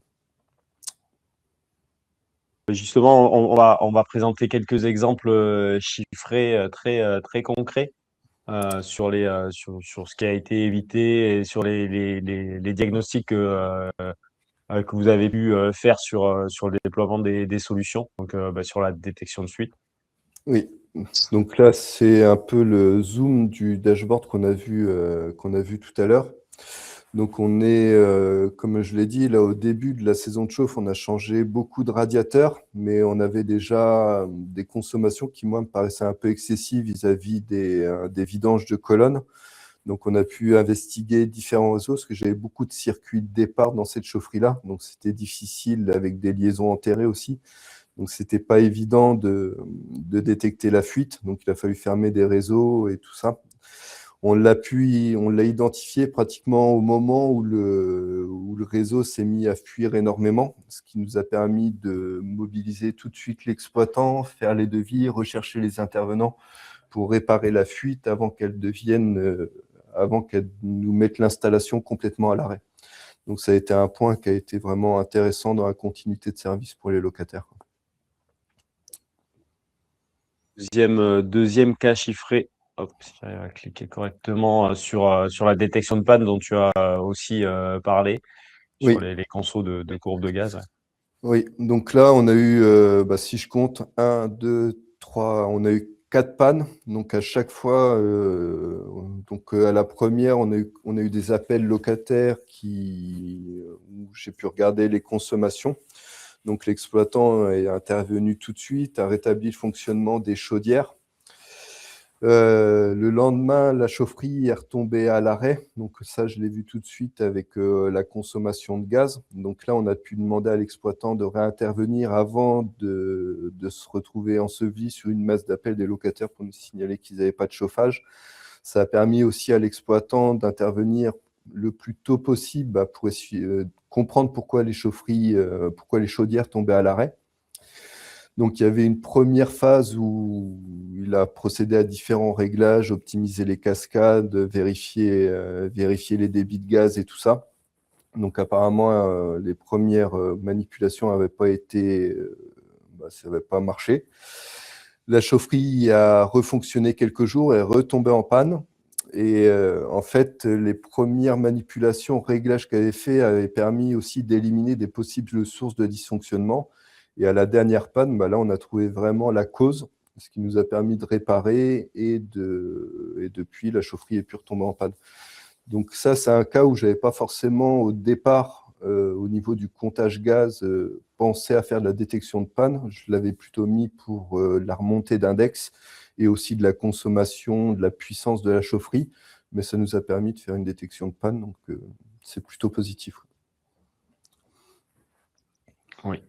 Justement, on va présenter quelques exemples chiffrés très concrets sur ce qui a été évité et sur les diagnostics que vous avez pu faire sur le déploiement des solutions, donc sur la détection de fuite. Oui, donc là, c'est un peu le zoom du dashboard qu'on a vu tout à l'heure. Donc, on est, comme je l'ai dit, là, au début de la saison de chauffe, on a changé beaucoup de radiateurs, mais on avait déjà des consommations qui, moi, me paraissaient un peu excessives vis-à-vis des vidanges de colonnes. Donc, on a pu investiguer différents réseaux, parce que j'avais beaucoup de circuits de départ dans cette chaufferie-là. Donc, c'était difficile avec des liaisons enterrées aussi. Donc, c'était pas évident de détecter la fuite. Donc, il a fallu fermer des réseaux et tout ça. On l'a identifié pratiquement au moment où le réseau s'est mis à fuir énormément, ce qui nous a permis de mobiliser tout de suite l'exploitant, faire les devis, rechercher les intervenants pour réparer la fuite avant qu'elle nous mette l'installation complètement à l'arrêt. Donc, ça a été un point qui a été vraiment intéressant dans la continuité de service pour les locataires. Deuxième cas chiffré, hop, si j'arrive à cliquer correctement sur la détection de panne dont tu as aussi parlé, sur Oui. les consos de courbe de gaz. Ouais. Oui, donc là, on a eu, si je compte, 1, 2, 3, on a eu 4 pannes. Donc à chaque fois, à la première, on a eu des appels locataires où j'ai pu regarder les consommations. Donc l'exploitant est intervenu tout de suite, a rétabli le fonctionnement des chaudières. Le lendemain, la chaufferie est retombée à l'arrêt. Donc ça, je l'ai vu tout de suite avec la consommation de gaz. Donc là, on a pu demander à l'exploitant de réintervenir avant de se retrouver enseveli sur une masse d'appels des locataires pour nous signaler qu'ils n'avaient pas de chauffage. Ça a permis aussi à l'exploitant d'intervenir le plus tôt possible pour essayer de comprendre pourquoi les chaudières tombaient à l'arrêt. Donc, il y avait une première phase où il a procédé à différents réglages, optimiser les cascades, vérifier les débits de gaz et tout ça. Donc, apparemment, les premières manipulations n'avaient pas ça n'avait pas marché. La chaufferie a refonctionné quelques jours et est retombée en panne. Et en fait, les premières manipulations, réglages qu'elle avait fait avaient permis aussi d'éliminer des possibles sources de dysfonctionnement. Et à la dernière panne, là, on a trouvé vraiment la cause, ce qui nous a permis de réparer et depuis, la chaufferie est pu retomber en panne. Donc ça, c'est un cas où je n'avais pas forcément au départ, au niveau du comptage gaz, pensé à faire de la détection de panne. Je l'avais plutôt mis pour la remontée d'index et aussi de la consommation, de la puissance de la chaufferie. Mais ça nous a permis de faire une détection de panne, donc c'est plutôt positif. Oui.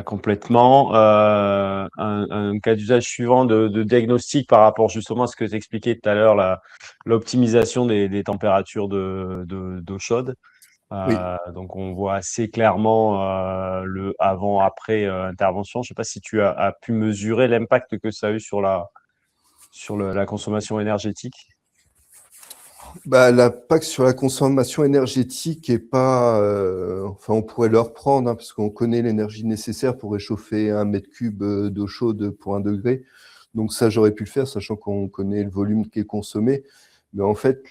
Complètement. Un cas d'usage suivant de diagnostic par rapport justement à ce que tu expliquais tout à l'heure, l'optimisation des températures d'eau chaude. Oui. Donc, on voit assez clairement le avant-après intervention. Je ne sais pas si tu as pu mesurer l'impact que ça a eu sur la consommation énergétique. L'impact sur la consommation énergétique est pas, on pourrait le reprendre, parce qu'on connaît l'énergie nécessaire pour réchauffer 1 mètre cube d'eau chaude pour 1 degré. Donc ça, j'aurais pu le faire, sachant qu'on connaît le volume qui est consommé. Mais en fait,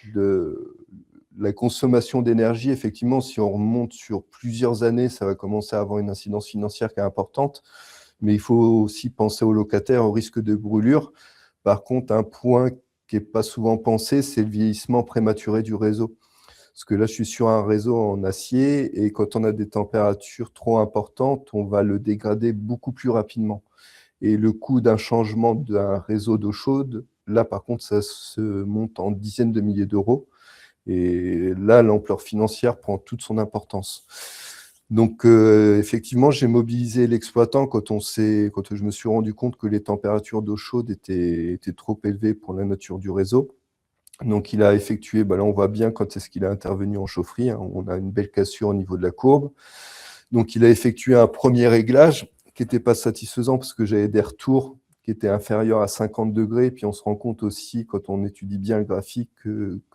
la consommation d'énergie, effectivement, si on remonte sur plusieurs années, ça va commencer à avoir une incidence financière qui est importante. Mais il faut aussi penser aux locataires, au risque de brûlure. Par contre, un point qui n'est pas souvent pensé, c'est le vieillissement prématuré du réseau. Parce que là, je suis sur un réseau en acier et quand on a des températures trop importantes, on va le dégrader beaucoup plus rapidement. Et le coût d'un changement d'un réseau d'eau chaude, là, par contre, ça se monte en dizaines de milliers d'euros. Et là, l'ampleur financière prend toute son importance. Donc, effectivement, j'ai mobilisé l'exploitant quand je me suis rendu compte que les températures d'eau chaude étaient trop élevées pour la nature du réseau. Donc, il a effectué, là, on voit bien quand est-ce qu'il a intervenu en chaufferie, hein, on a une belle cassure au niveau de la courbe. Donc, il a effectué un premier réglage qui n'était pas satisfaisant parce que j'avais des retours qui étaient inférieurs à 50 degrés. Puis, on se rend compte aussi, quand on étudie bien le graphique,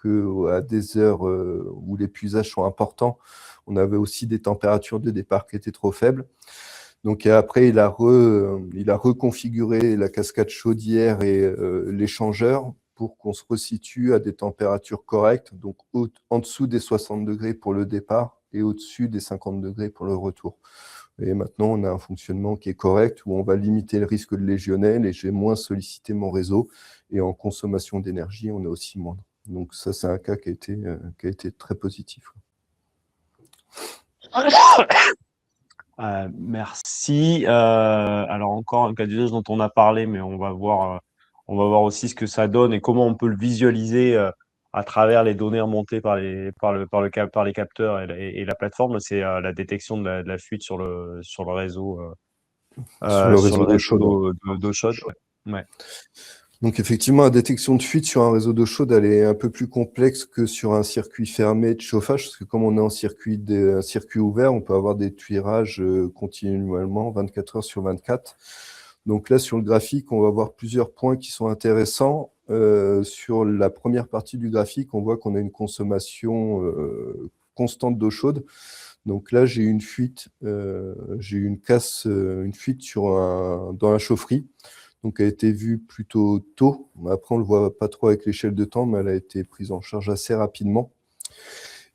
qu'à des heures où les puisages sont importants, on avait aussi des températures de départ qui étaient trop faibles. Donc après, il a reconfiguré la cascade chaudière et l'échangeur pour qu'on se resitue à des températures correctes, donc en dessous des 60 degrés pour le départ et au-dessus des 50 degrés pour le retour. Et maintenant, on a un fonctionnement qui est correct, où on va limiter le risque de légionnel et j'ai moins sollicité mon réseau. Et en consommation d'énergie, on est aussi moindre. Donc ça, c'est un cas qui a été très positif. Merci. Alors encore un cas d'usage dont on a parlé, mais on va voir aussi ce que ça donne et comment on peut le visualiser à travers les données remontées par les capteurs et la plateforme. C'est la détection de la fuite sur le réseau Sur le réseau d'eau chaude. d'eau chaude. Ouais. Donc effectivement, la détection de fuite sur un réseau d'eau chaude, elle est un peu plus complexe que sur un circuit fermé de chauffage, parce que comme on est en circuit ouvert, on peut avoir des tuirages continuellement, 24 heures sur 24. Donc là, sur le graphique, on va voir plusieurs points qui sont intéressants. Sur la première partie du graphique, on voit qu'on a une consommation constante d'eau chaude. Donc là, j'ai une fuite, j'ai eu une fuite dans la chaufferie. Donc, elle a été vue plutôt tôt. Après, on ne le voit pas trop avec l'échelle de temps, mais elle a été prise en charge assez rapidement.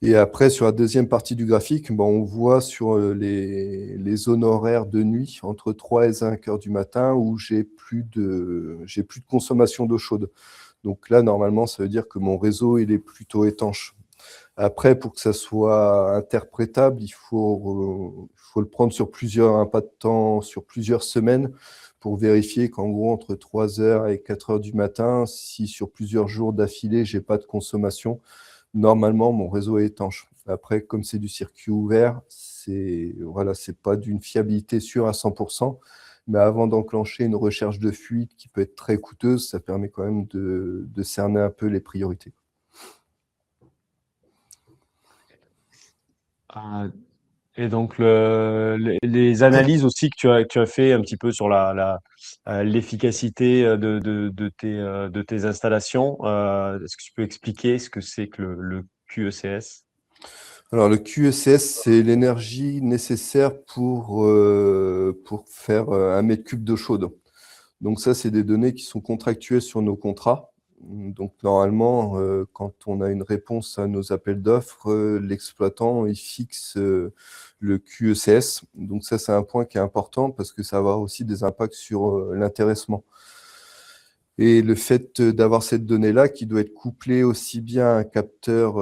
Et après, sur la deuxième partie du graphique, on voit sur les zones horaires de nuit, entre 3 et 5 heures du matin, où j'ai plus de consommation d'eau chaude. Donc là, normalement, ça veut dire que mon réseau, il est plutôt étanche. Après, pour que ça soit interprétable, il faut le prendre sur un pas de temps, sur plusieurs semaines, pour vérifier qu'en gros, entre 3 heures et 4 heures du matin, si sur plusieurs jours d'affilée, j'ai pas de consommation, normalement, mon réseau est étanche. Après, comme c'est du circuit ouvert, c'est pas d'une fiabilité sûre à 100%, mais avant d'enclencher une recherche de fuite qui peut être très coûteuse, ça permet quand même de cerner un peu les priorités. Et donc les analyses aussi que tu as fait un petit peu sur l'efficacité de tes installations, est-ce que tu peux expliquer ce que c'est que le QECS? Alors, le QECS, c'est l'énergie nécessaire pour faire 1 mètre cube d'eau chaude. Donc ça, c'est des données qui sont contractuelles sur nos contrats. Donc normalement, quand on a une réponse à nos appels d'offres, l'exploitant, il fixe le QECS. Donc ça, c'est un point qui est important parce que ça va avoir aussi des impacts sur l'intéressement. Et le fait d'avoir cette donnée-là qui doit être couplée aussi bien à un capteur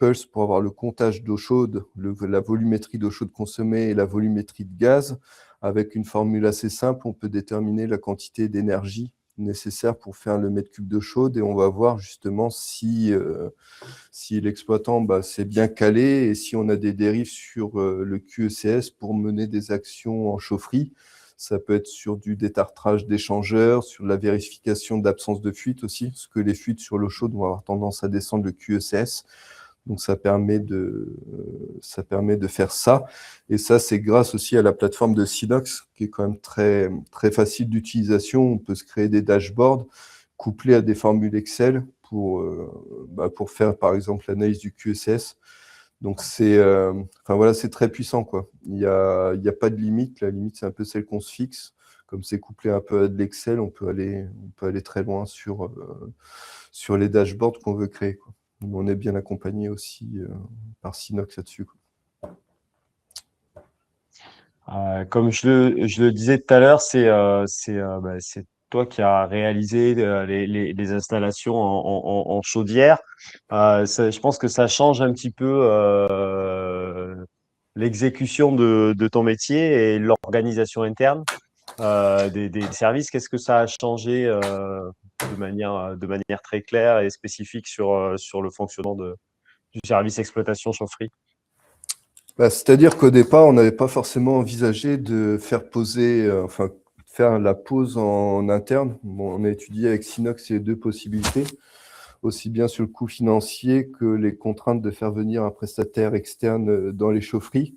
Pulse pour avoir le comptage d'eau chaude, la volumétrie d'eau chaude consommée et la volumétrie de gaz, avec une formule assez simple, on peut déterminer la quantité d'énergie nécessaire pour faire le mètre cube d'eau chaude et on va voir justement si l'exploitant s'est bien calé et si on a des dérives sur le QECS pour mener des actions en chaufferie. Ça peut être sur du détartrage d'échangeurs, sur de la vérification d'absence de fuite aussi, parce que les fuites sur l'eau chaude vont avoir tendance à descendre le QECS. Donc, ça permet de faire ça. Et ça, c'est grâce aussi à la plateforme de Synox, qui est quand même très, très facile d'utilisation. On peut se créer des dashboards couplés à des formules Excel pour faire, par exemple, l'analyse du QECS. Donc, c'est très puissant, quoi. Il y a pas de limite. La limite, c'est un peu celle qu'on se fixe. Comme c'est couplé un peu à de l'Excel, on peut aller très loin sur les dashboards qu'on veut créer, quoi. On est bien accompagné aussi par Synox là-dessus, quoi. Comme je le disais tout à l'heure, c'est toi qui as réalisé les installations en chaudière. Je pense que ça change un petit peu l'exécution de ton métier et l'organisation interne des services. Qu'est-ce que ça a changé de manière très claire et spécifique sur le fonctionnement du service exploitation chaufferie? C'est-à-dire qu'au départ, on n'avait pas forcément envisagé de faire poser, faire la pose en interne. Bon, on a étudié avec Synox les deux possibilités, aussi bien sur le coût financier que les contraintes de faire venir un prestataire externe dans les chaufferies.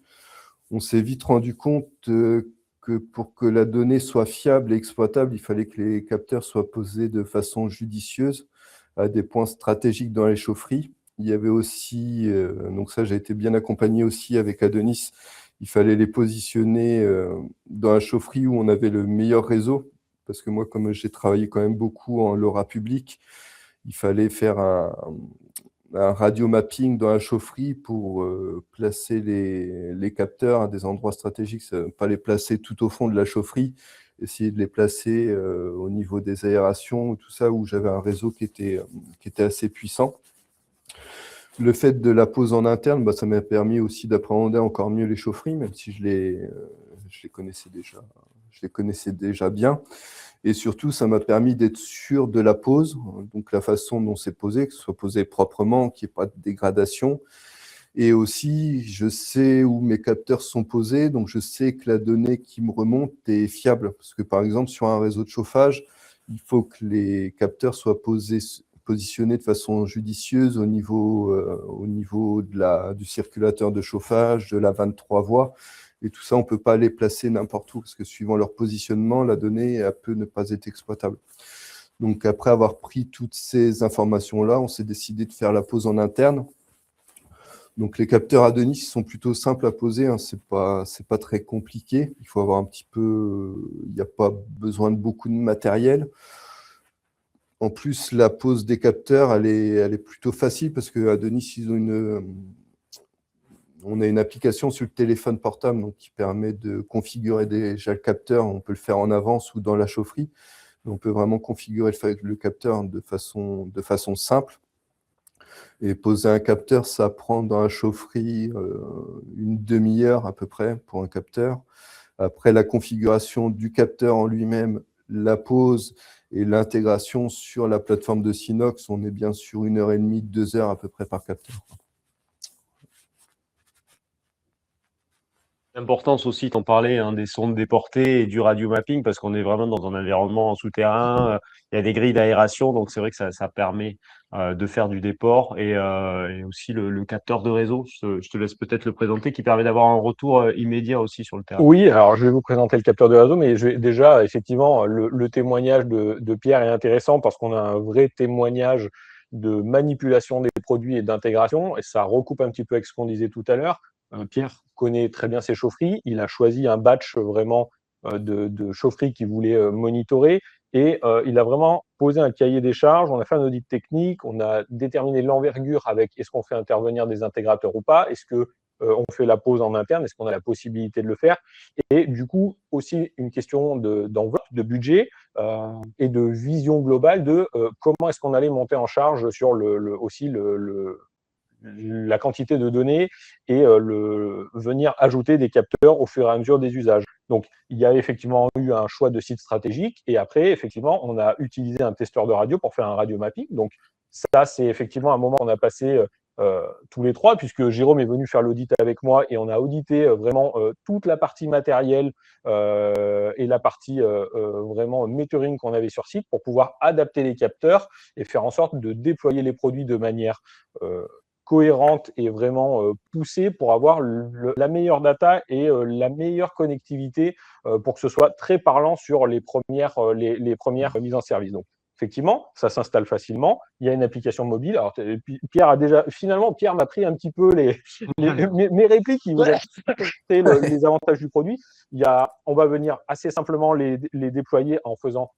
On s'est vite rendu compte que pour que la donnée soit fiable et exploitable, il fallait que les capteurs soient posés de façon judicieuse à des points stratégiques dans les chaufferies. Il y avait aussi, donc ça j'ai été bien accompagné aussi avec Adonis, il fallait les positionner dans la chaufferie où on avait le meilleur réseau, parce que moi comme j'ai travaillé quand même beaucoup en LoRa public, il fallait faire un radio mapping dans la chaufferie pour placer les capteurs à des endroits stratégiques, pas les placer tout au fond de la chaufferie, essayer de les placer au niveau des aérations, tout ça, où j'avais un réseau qui était assez puissant. Le fait de la pose en interne, ça m'a permis aussi d'appréhender encore mieux les chaufferies, même si je les connaissais déjà bien. Et surtout, ça m'a permis d'être sûr de la pose, donc la façon dont c'est posé, que ce soit posé proprement, qu'il n'y ait pas de dégradation. Et aussi, je sais où mes capteurs sont posés, donc je sais que la donnée qui me remonte est fiable. Parce que par exemple, sur un réseau de chauffage, il faut que les capteurs soient positionnés de façon judicieuse au niveau du circulateur de chauffage, de la 23 voies. Et tout ça, on ne peut pas les placer n'importe où, parce que suivant leur positionnement, la donnée elle peut ne pas être exploitable. Donc après avoir pris toutes ces informations-là, on s'est décidé de faire la pose en interne. Donc les capteurs Adonis sont plutôt simples à poser, hein. C'est pas très compliqué. Il faut avoir un petit peu, il n'y a pas besoin de beaucoup de matériel. En plus, la pose des capteurs, elle est plutôt facile parce que Adonis, on a une application sur le téléphone portable donc, qui permet de configurer déjà le capteur. On peut le faire en avance ou dans la chaufferie. On peut vraiment configurer le capteur de façon simple. Et poser un capteur, ça prend dans la chaufferie une demi-heure à peu près pour un capteur. Après la configuration du capteur en lui-même, la pose et l'intégration sur la plateforme de Synox, on est bien sur 1h30, 2 heures à peu près par capteur. L'importance aussi, t'en parlais, hein, des sondes déportées et du radio mapping, parce qu'on est vraiment dans un environnement souterrain, il y a des grilles d'aération, donc c'est vrai que ça permet de faire du déport, et aussi le capteur de réseau, je te laisse peut-être le présenter, qui permet d'avoir un retour immédiat aussi sur le terrain. Oui, alors je vais vous présenter le capteur de réseau, mais déjà, effectivement, le témoignage de Pierre est intéressant parce qu'on a un vrai témoignage de manipulation des produits et d'intégration, et ça recoupe un petit peu avec ce qu'on disait tout à l'heure. Pierre connaît très bien ses chaufferies, il a choisi un batch vraiment de chaufferies qu'il voulait monitorer, et il a vraiment posé un cahier des charges, on a fait un audit technique, on a déterminé l'envergure avec est-ce qu'on fait intervenir des intégrateurs ou pas, est-ce que on fait la pose en interne, est-ce qu'on a la possibilité de le faire? Et du coup, aussi une question d'enveloppe, de budget et de vision globale de comment est-ce qu'on allait monter en charge sur aussi la quantité de données et venir ajouter des capteurs au fur et à mesure des usages. Donc, il y a effectivement eu un choix de site stratégique et après, effectivement, on a utilisé un testeur de radio pour faire un radio mapping. Donc, ça, c'est effectivement un moment qu'on a passé tous les trois, puisque Jérôme est venu faire l'audit avec moi et on a audité vraiment toute la partie matérielle et la partie vraiment metering qu'on avait sur site pour pouvoir adapter les capteurs et faire en sorte de déployer les produits de manière cohérente et vraiment poussée pour avoir la meilleure data et la meilleure connectivité pour que ce soit très parlant sur les premières mises en service. Donc, effectivement, ça s'installe facilement. Il y a une application mobile. Alors, Pierre m'a pris un petit peu mes répliques qui vous expliquer les avantages du produit. On va venir assez simplement les déployer en faisant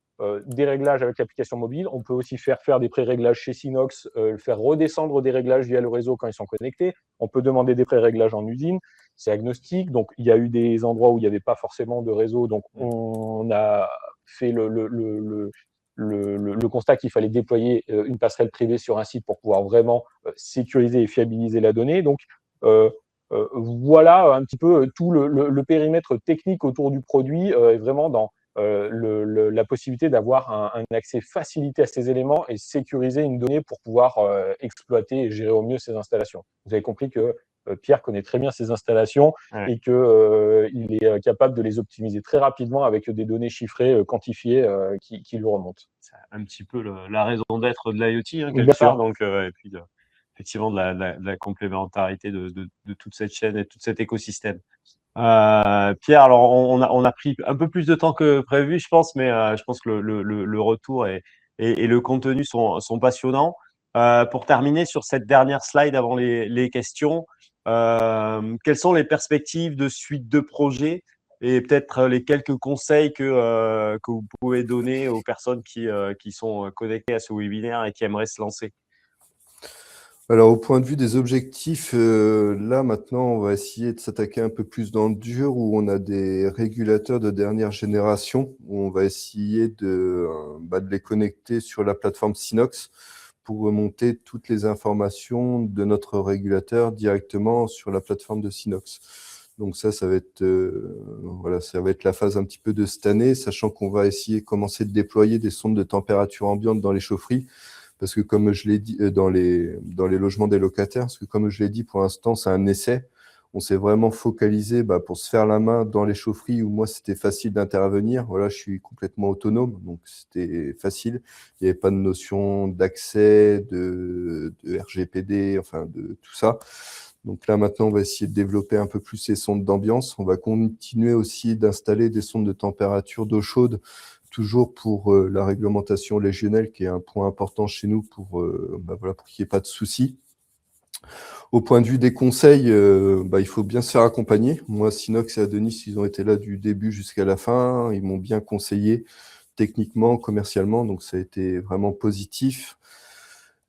des réglages avec l'application mobile. On peut aussi faire des pré-réglages chez Synox, faire redescendre des réglages via le réseau quand ils sont connectés. On peut demander des pré-réglages en usine. C'est agnostique. Donc, il y a eu des endroits où il n'y avait pas forcément de réseau. Donc, on a fait le constat qu'il fallait déployer une passerelle privée sur un site pour pouvoir vraiment sécuriser et fiabiliser la donnée. Donc, voilà un petit peu tout le périmètre technique autour du produit est vraiment dans la possibilité d'avoir un accès facilité à ces éléments et sécuriser une donnée pour pouvoir exploiter et gérer au mieux ces installations. Vous avez compris que Pierre connaît très bien ces installations Ouais. et qu'il est capable de les optimiser très rapidement avec des données chiffrées, quantifiées qui lui remontent. C'est un petit peu la raison d'être de l'IoT, hein, Bien quelque part. sûr. Donc, et puis, effectivement, de la complémentarité de toute cette chaîne et tout cet écosystème. Pierre, alors on a pris un peu plus de temps que prévu, je pense, mais je pense que le retour et le contenu sont passionnants. Pour terminer sur cette dernière slide avant les questions, quelles sont les perspectives de suite de projet et peut-être les quelques conseils que vous pouvez donner aux personnes qui sont connectées à ce webinaire et qui aimeraient se lancer? Alors, au point de vue des objectifs, là, maintenant, on va essayer de s'attaquer un peu plus dans le dur, où on a des régulateurs de dernière génération, où on va essayer de les connecter sur la plateforme Synox pour remonter toutes les informations de notre régulateur directement sur la plateforme de Synox. Donc ça va être, voilà, ça va être la phase un petit peu de cette année, sachant qu'on va essayer de commencer de déployer des sondes de température ambiante dans les chaufferies, parce que comme je l'ai dit, dans les logements des locataires, parce que comme je l'ai dit, pour l'instant, c'est un essai. On s'est vraiment focalisé pour se faire la main dans les chaufferies où moi, c'était facile d'intervenir. Voilà, je suis complètement autonome, donc c'était facile. Il n'y avait pas de notion d'accès, de RGPD, enfin de tout ça. Donc là, maintenant, on va essayer de développer un peu plus ces sondes d'ambiance. On va continuer aussi d'installer des sondes de température d'eau chaude, toujours pour la réglementation légionnelle, qui est un point important chez nous pour qu'il n'y ait pas de soucis. Au point de vue des conseils, il faut bien se faire accompagner. Moi, Synox et Adonis, ils ont été là du début jusqu'à la fin. Ils m'ont bien conseillé techniquement, commercialement, donc ça a été vraiment positif.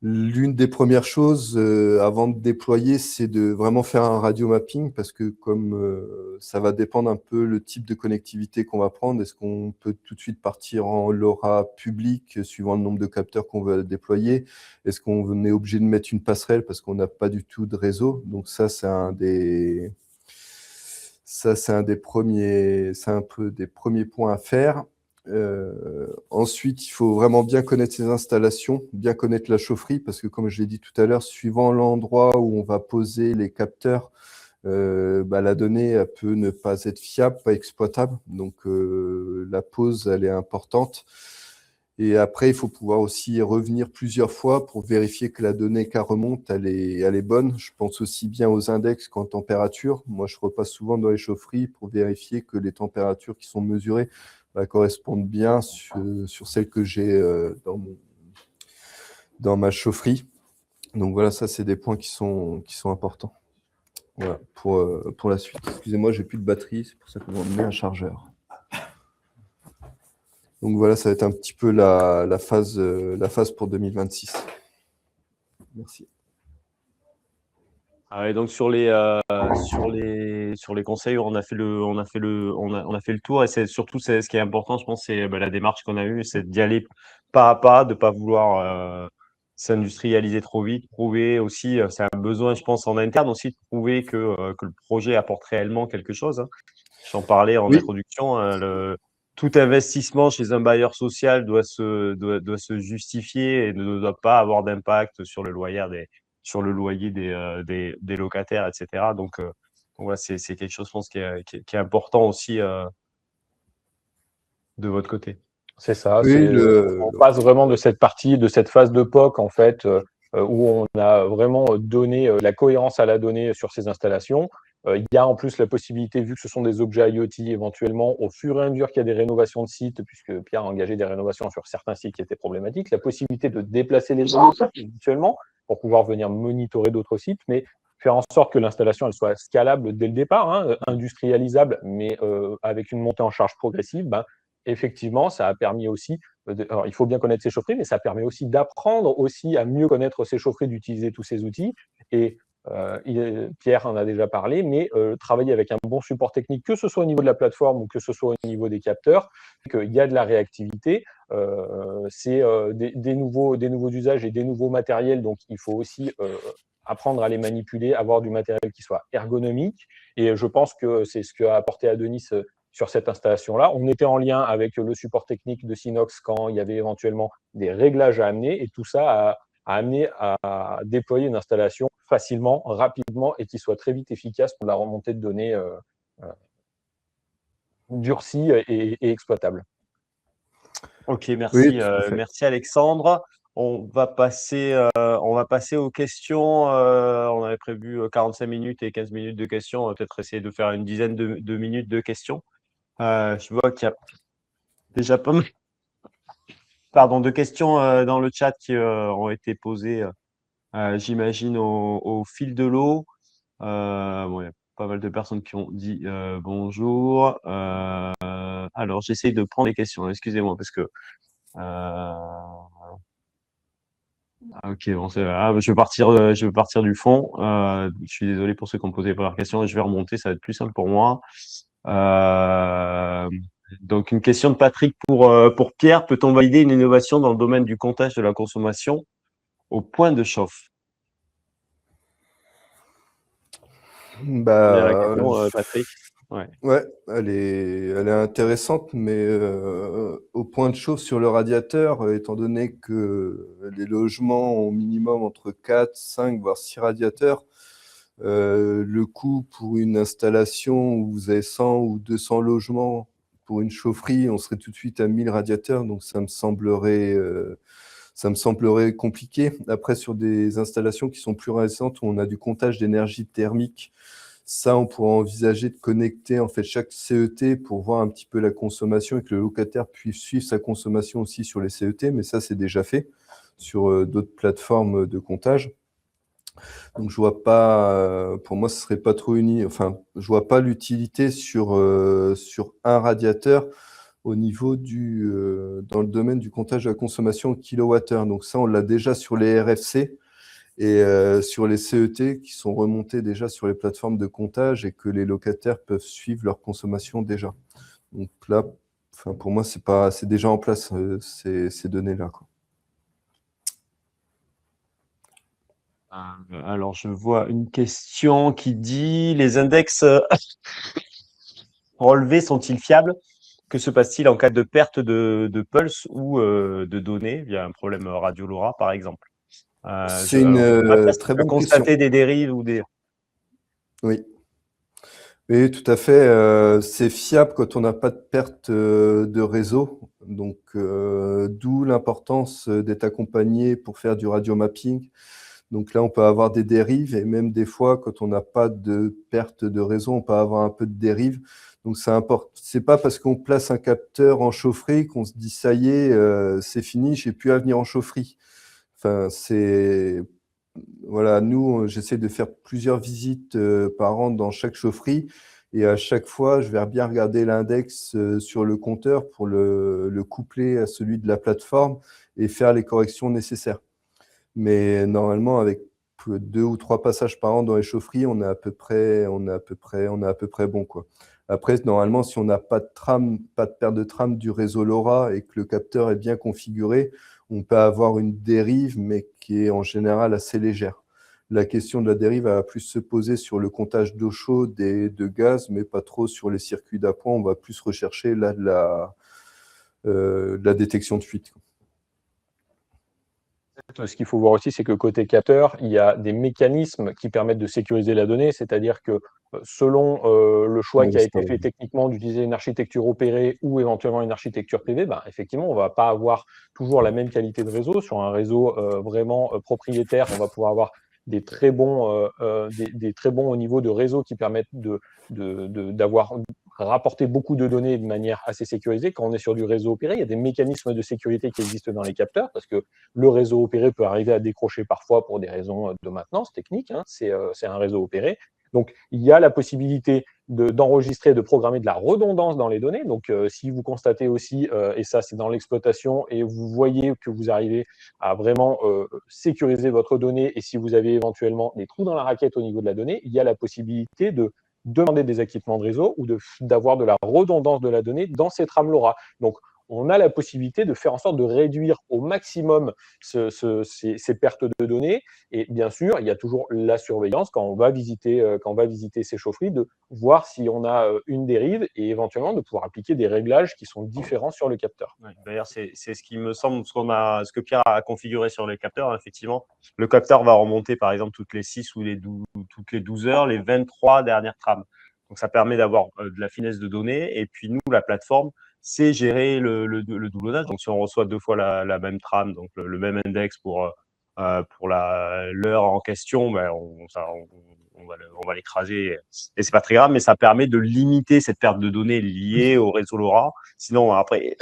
L'une des premières choses avant de déployer, c'est de vraiment faire un radio mapping, parce que comme ça va dépendre un peu le type de connectivité qu'on va prendre. Est-ce qu'on peut tout de suite partir en LoRa public suivant le nombre de capteurs qu'on va déployer? Est-ce qu'on est obligé de mettre une passerelle parce qu'on n'a pas du tout de réseau? Donc ça, c'est un des premiers, c'est un peu des premiers points à faire. Ensuite, il faut vraiment bien connaître ses installations, bien connaître la chaufferie, parce que comme je l'ai dit tout à l'heure, suivant l'endroit où on va poser les capteurs, la donnée elle peut ne pas être fiable, pas exploitable. Donc la pose, elle est importante. Et après, il faut pouvoir aussi revenir plusieurs fois pour vérifier que la donnée qu'elle remonte, elle est bonne. Je pense aussi bien aux index qu'en température. Moi, je repasse souvent dans les chaufferies pour vérifier que les températures qui sont mesurées correspondent bien sur celles que j'ai dans ma chaufferie. Donc voilà, ça, c'est des points qui sont importants. Voilà, pour la suite. Excusez-moi, j'ai plus de batterie, c'est pour ça qu'on va emmener un chargeur. Donc voilà, ça va être un petit peu la phase pour 2026. Merci. Et donc sur les conseils, on a fait le tour, et c'est surtout ce qui est important, je pense, c'est la démarche qu'on a eue, c'est d'y aller pas à pas, de pas vouloir s'industrialiser trop vite, prouver aussi, c'est un besoin, je pense, en interne aussi, de prouver que le projet apporte réellement quelque chose, hein. J'en parlais en introduction, tout investissement chez un bailleur social doit se justifier et ne doit pas avoir d'impact sur le loyer des locataires, etc. Donc voilà, c'est quelque chose, je pense, qui est important aussi de votre côté. C'est ça. Oui, on passe vraiment de cette partie, de cette phase de POC, en fait, où on a vraiment donné la cohérence à la donnée sur ces installations. Il y a en plus la possibilité, vu que ce sont des objets IoT, éventuellement, au fur et à mesure qu'il y a des rénovations de sites, puisque Pierre a engagé des rénovations sur certains sites qui étaient problématiques, la possibilité de déplacer les données éventuellement pour pouvoir venir monitorer d'autres sites, mais faire en sorte que l'installation elle soit scalable dès le départ, hein, industrialisable, mais avec une montée en charge progressive. Effectivement, ça a permis aussi, alors il faut bien connaître ses chaufferies, mais ça permet aussi d'apprendre aussi à mieux connaître ses chaufferies, d'utiliser tous ces outils. Et Pierre en a déjà parlé, mais travailler avec un bon support technique, que ce soit au niveau de la plateforme ou que ce soit au niveau des capteurs, qu'il y a de la réactivité, c'est des nouveaux usages et des nouveaux matériels, donc il faut aussi apprendre à les manipuler, avoir du matériel qui soit ergonomique. Et je pense que c'est ce qu'a apporté Adonis sur cette installation-là. On était en lien avec le support technique de Synox quand il y avait éventuellement des réglages à amener, et tout ça à amener à déployer une installation facilement, rapidement et qui soit très vite efficace pour la remontée de données durcie et exploitable. Ok, Oui, merci, tout à fait. merci Alexandre. On va passer aux questions. On avait prévu 45 minutes et 15 minutes de questions. On va peut-être essayer de faire une dizaine de minutes de questions. Je vois qu'il y a déjà pas mal de questions dans le chat qui ont été posées, j'imagine, au fil de l'eau. Bon, il y a pas mal de personnes qui ont dit bonjour. Alors, j'essaye de prendre les questions. Excusez-moi, parce que ok, bon, je vais partir du fond. Je suis désolé pour ceux qui ont posé plusieurs questions. Je vais remonter, ça va être plus simple pour moi. Euh, donc, une question de Patrick pour Pierre. Peut-on valider une innovation dans le domaine du comptage de la consommation au point de chauffe? Bien la Bah, question, Patrick. Ouais. ouais, elle est intéressante, mais au point de chauffe sur le radiateur, étant donné que les logements ont au minimum entre 4, 5, voire 6 radiateurs, le coût pour une installation où vous avez 100 ou 200 logements pour une chaufferie, on serait tout de suite à 1000 radiateurs, donc ça me semblerait compliqué. Après, sur des installations qui sont plus récentes, où on a du comptage d'énergie thermique, ça, on pourrait envisager de connecter en fait chaque CET pour voir un petit peu la consommation et que le locataire puisse suivre sa consommation aussi sur les CET, mais ça, c'est déjà fait sur d'autres plateformes de comptage. Donc, je vois pas, pour moi, ce serait pas trop enfin, je vois pas l'utilité sur un radiateur au niveau dans le domaine du comptage de la consommation au kilowattheure. Donc ça, on l'a déjà sur les RFC et sur les CET qui sont remontés déjà sur les plateformes de comptage et que les locataires peuvent suivre leur consommation déjà. Donc là, enfin, pour moi, c'est déjà en place ces données-là, quoi. Alors, je vois une question qui dit les index relevés sont-ils fiables? Que se passe-t-il en cas de perte de pulse ou de données via un problème radio LoRa, par exemple? C'est une Alors, je ne sais pas si tu très as bonne question. constaté des dérives ou des… Oui. Oui, tout à fait. C'est fiable quand on n'a pas de perte de réseau. Donc, d'où l'importance d'être accompagné pour faire du radio mapping. Donc là, on peut avoir des dérives et même des fois, quand on n'a pas de perte de réseau, on peut avoir un peu de dérive. Donc, ça importe. C'est pas parce qu'on place un capteur en chaufferie qu'on se dit ça y est, c'est fini, j'ai plus à venir en chaufferie. Enfin, voilà, nous, j'essaie de faire plusieurs visites par an dans chaque chaufferie et à chaque fois, je vais bien regarder l'index sur le compteur pour le coupler à celui de la plateforme et faire les corrections nécessaires. Mais normalement, avec 2 ou 3 passages par an dans les chaufferies, on est à peu près bon, quoi. Après, normalement, si on n'a pas de pas de perte de trame du réseau LoRa et que le capteur est bien configuré, on peut avoir une dérive, mais qui est en général assez légère. La question de la dérive va plus se poser sur le comptage d'eau chaude et de gaz, mais pas trop sur les circuits d'appoint. On va plus rechercher là de la détection de fuite, quoi. Ce qu'il faut voir aussi, c'est que côté capteur, il y a des mécanismes qui permettent de sécuriser la donnée, c'est-à-dire que selon le choix qui a été fait techniquement d'utiliser une architecture opérée ou éventuellement une architecture privée, ben, effectivement, on ne va pas avoir toujours la même qualité de réseau. Sur un réseau vraiment propriétaire, on va pouvoir avoir des très bons au niveau de réseau qui permettent d'avoir rapporter beaucoup de données de manière assez sécurisée. Quand on est sur du réseau opéré, il y a des mécanismes de sécurité qui existent dans les capteurs parce que le réseau opéré peut arriver à décrocher parfois pour des raisons de maintenance technique, hein, c'est un réseau opéré. Donc, il y a la possibilité d'enregistrer, de programmer de la redondance dans les données. Donc, si vous constatez aussi, et ça c'est dans l'exploitation, et vous voyez que vous arrivez à vraiment sécuriser votre donnée, et si vous avez éventuellement des trous dans la raquette au niveau de la donnée, il y a la possibilité de demander des équipements de réseau ou d'avoir de la redondance de la donnée dans ces trames LoRa. Donc, on a la possibilité de faire en sorte de réduire au maximum ces pertes de données. Et bien sûr, il y a toujours la surveillance quand on va visiter ces chaufferies, de voir si on a une dérive et éventuellement de pouvoir appliquer des réglages qui sont différents sur le capteur. Ouais, d'ailleurs, c'est ce qui me semble, ce que Pierre a configuré sur les capteurs. Effectivement, le capteur va remonter, par exemple, toutes les 6 ou toutes les 12 heures, les 23 dernières trames. Donc, ça permet d'avoir de la finesse de données. Et puis, nous, la plateforme, c'est gérer le doublonnage. Donc, si on reçoit 2 fois la même trame, donc le même index pour l'heure en question, ben, on va l'écraser. Et c'est pas très grave, mais ça permet de limiter cette perte de données liée au réseau LoRa. Sinon, après,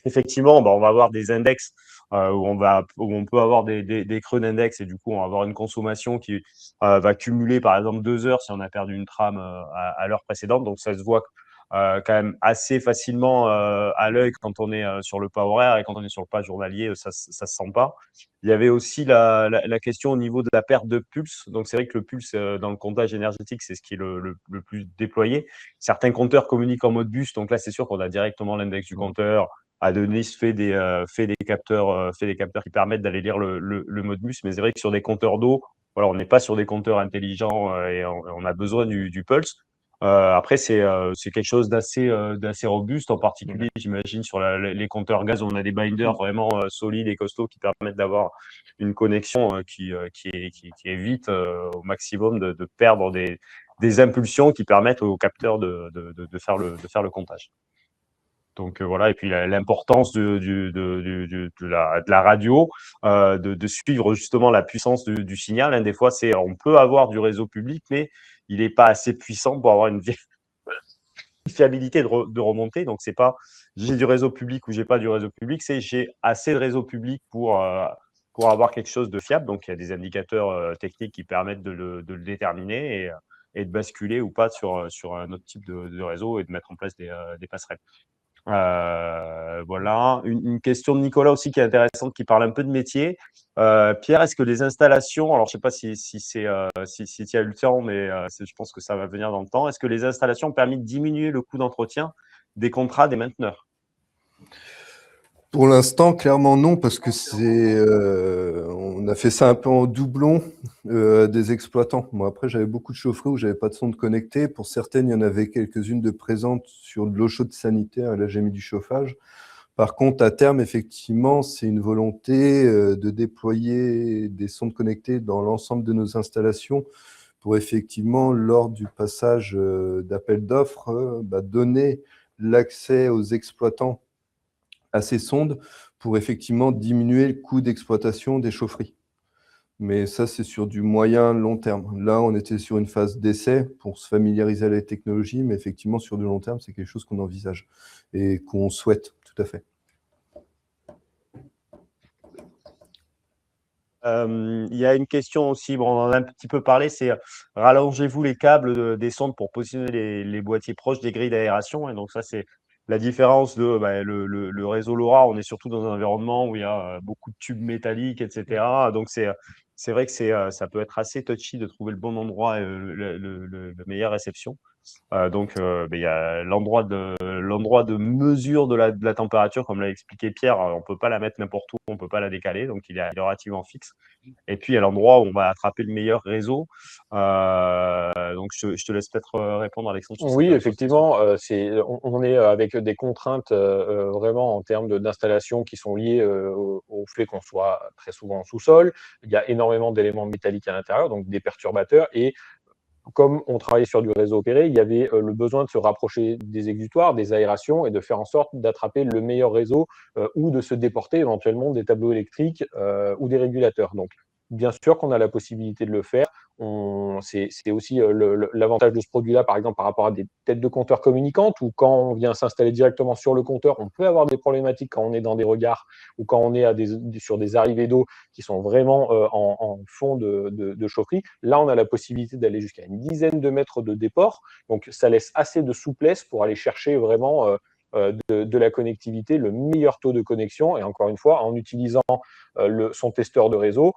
effectivement, bah, on va avoir des index où on peut avoir des creux d'index et du coup, on va avoir une consommation qui va cumuler par exemple 2 heures si on a perdu une trame à l'heure précédente. Donc, ça se voit quand même assez facilement à l'œil quand on est sur le pas horaire, et quand on est sur le pas journalier, ça se sent pas. Il y avait aussi la question au niveau de la perte de pulse. Donc, c'est vrai que le pulse dans le comptage énergétique, c'est ce qui est le plus déployé. Certains compteurs communiquent en mode bus. Donc là, c'est sûr qu'on a directement l'index du compteur. Adonis fait des capteurs qui permettent d'aller lire le mode bus. Mais c'est vrai que sur des compteurs d'eau, voilà, on n'est pas sur des compteurs intelligents et on a besoin du pulse. Après, c'est quelque chose d'assez robuste, en particulier, j'imagine, sur les compteurs gaz, où on a des binders vraiment solides et costauds qui permettent d'avoir une connexion qui évite au maximum de perdre des impulsions qui permettent au capteur de faire le comptage. Donc voilà, et puis l'importance de la radio, de suivre justement la puissance du signal. Des fois, on peut avoir du réseau public, mais il n'est pas assez puissant pour avoir une fiabilité de remontée. Donc, c'est pas j'ai du réseau public ou j'ai pas du réseau public, c'est j'ai assez de réseau public pour avoir quelque chose de fiable. Donc, il y a des indicateurs techniques qui permettent de le déterminer et de basculer ou pas sur un autre type de réseau et de mettre en place des passerelles. Voilà. Une question de Nicolas aussi qui est intéressante, qui parle un peu de métier. Pierre, est-ce que les installations, alors je ne sais pas si tu as eu le temps, mais je pense que ça va venir dans le temps. Est-ce que les installations ont permis de diminuer le coût d'entretien des contrats des mainteneurs? Pour l'instant, clairement non, parce que on a fait ça un peu en doublon des exploitants. Moi, après, j'avais beaucoup de chaufferies où j'avais pas de sonde connectée. Pour certaines, il y en avait quelques-unes de présentes sur de l'eau chaude sanitaire, et là, j'ai mis du chauffage. Par contre, à terme, effectivement, c'est une volonté de déployer des sondes connectées dans l'ensemble de nos installations pour effectivement, lors du passage d'appel d'offres, donner l'accès aux exploitants à ces sondes pour effectivement diminuer le coût d'exploitation des chaufferies. Mais ça, c'est sur du moyen long terme. Là, on était sur une phase d'essai pour se familiariser à la technologie, mais effectivement, sur du long terme, c'est quelque chose qu'on envisage et qu'on souhaite, tout à fait. Il y a une question aussi, bon, on en a un petit peu parlé, c'est rallongez-vous les câbles des sondes pour positionner les boîtiers proches des grilles d'aération. Et donc ça, c'est la différence de le réseau LoRa. On est surtout dans un environnement où il y a beaucoup de tubes métalliques, etc. Donc c'est vrai que ça peut être assez touchy de trouver le bon endroit et la meilleure réception. Donc, il y a l'endroit de mesure de la température, comme l'a expliqué Pierre, on ne peut pas la mettre n'importe où, on ne peut pas la décaler, donc il est relativement fixe. Et puis, il y a l'endroit où on va attraper le meilleur réseau. Donc, je te laisse peut-être répondre, Alexandre. Oui, effectivement, on est avec des contraintes vraiment en termes d'installation qui sont liées au fait qu'on soit très souvent en sous-sol. Il y a énormément d'éléments métalliques à l'intérieur, donc des perturbateurs. Et comme on travaillait sur du réseau opéré, il y avait le besoin de se rapprocher des exutoires, des aérations et de faire en sorte d'attraper le meilleur réseau ou de se déporter éventuellement des tableaux électriques ou des régulateurs. Donc, bien sûr qu'on a la possibilité de le faire. C'est aussi l'avantage de ce produit-là, par exemple, par rapport à des têtes de compteurs communicantes, où quand on vient s'installer directement sur le compteur, on peut avoir des problématiques quand on est dans des regards ou quand on est sur des arrivées d'eau qui sont vraiment en fond de chaufferie. Là, on a la possibilité d'aller jusqu'à une dizaine de mètres de déport. Donc, ça laisse assez de souplesse pour aller chercher vraiment de la connectivité, le meilleur taux de connexion. Et encore une fois, en utilisant son testeur de réseau,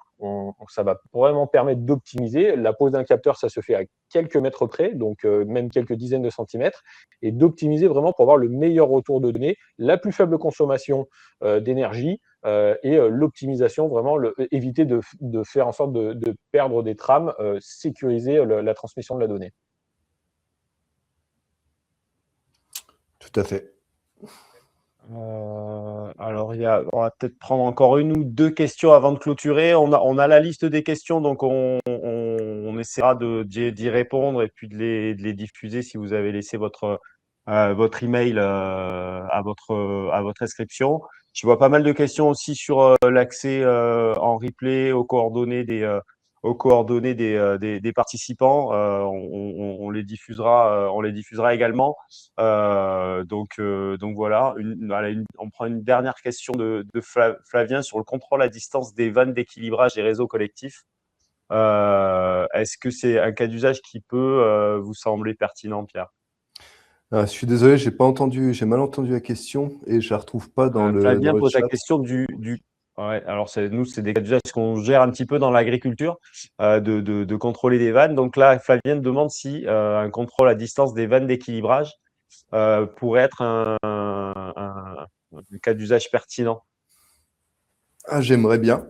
ça va vraiment permettre d'optimiser. La pose d'un capteur, ça se fait à quelques mètres près, donc même quelques dizaines de centimètres, et d'optimiser vraiment pour avoir le meilleur retour de données, la plus faible consommation d'énergie et l'optimisation, vraiment éviter de faire en sorte de perdre des trames, sécuriser la transmission de la donnée. Tout à fait. Alors, on va peut-être prendre encore une ou deux questions avant de clôturer. On a la liste des questions, donc on essaiera d'y répondre et puis de les diffuser si vous avez laissé votre email à votre inscription. Je vois pas mal de questions aussi sur l'accès en replay aux coordonnées des participants. On les diffusera également. Donc voilà. On prend une dernière question de Flavien sur le contrôle à distance des vannes d'équilibrage des réseaux collectifs. Est-ce que c'est un cas d'usage qui peut vous sembler pertinent, Pierre? Je suis désolé, j'ai mal entendu la question et je la retrouve pas dans Flavien le pose la chat. question Ouais, alors nous, c'est des cas d'usage qu'on gère un petit peu dans l'agriculture, de contrôler des vannes. Donc là, Flavien demande si un contrôle à distance des vannes d'équilibrage pourrait être un cas d'usage pertinent. J'aimerais bien.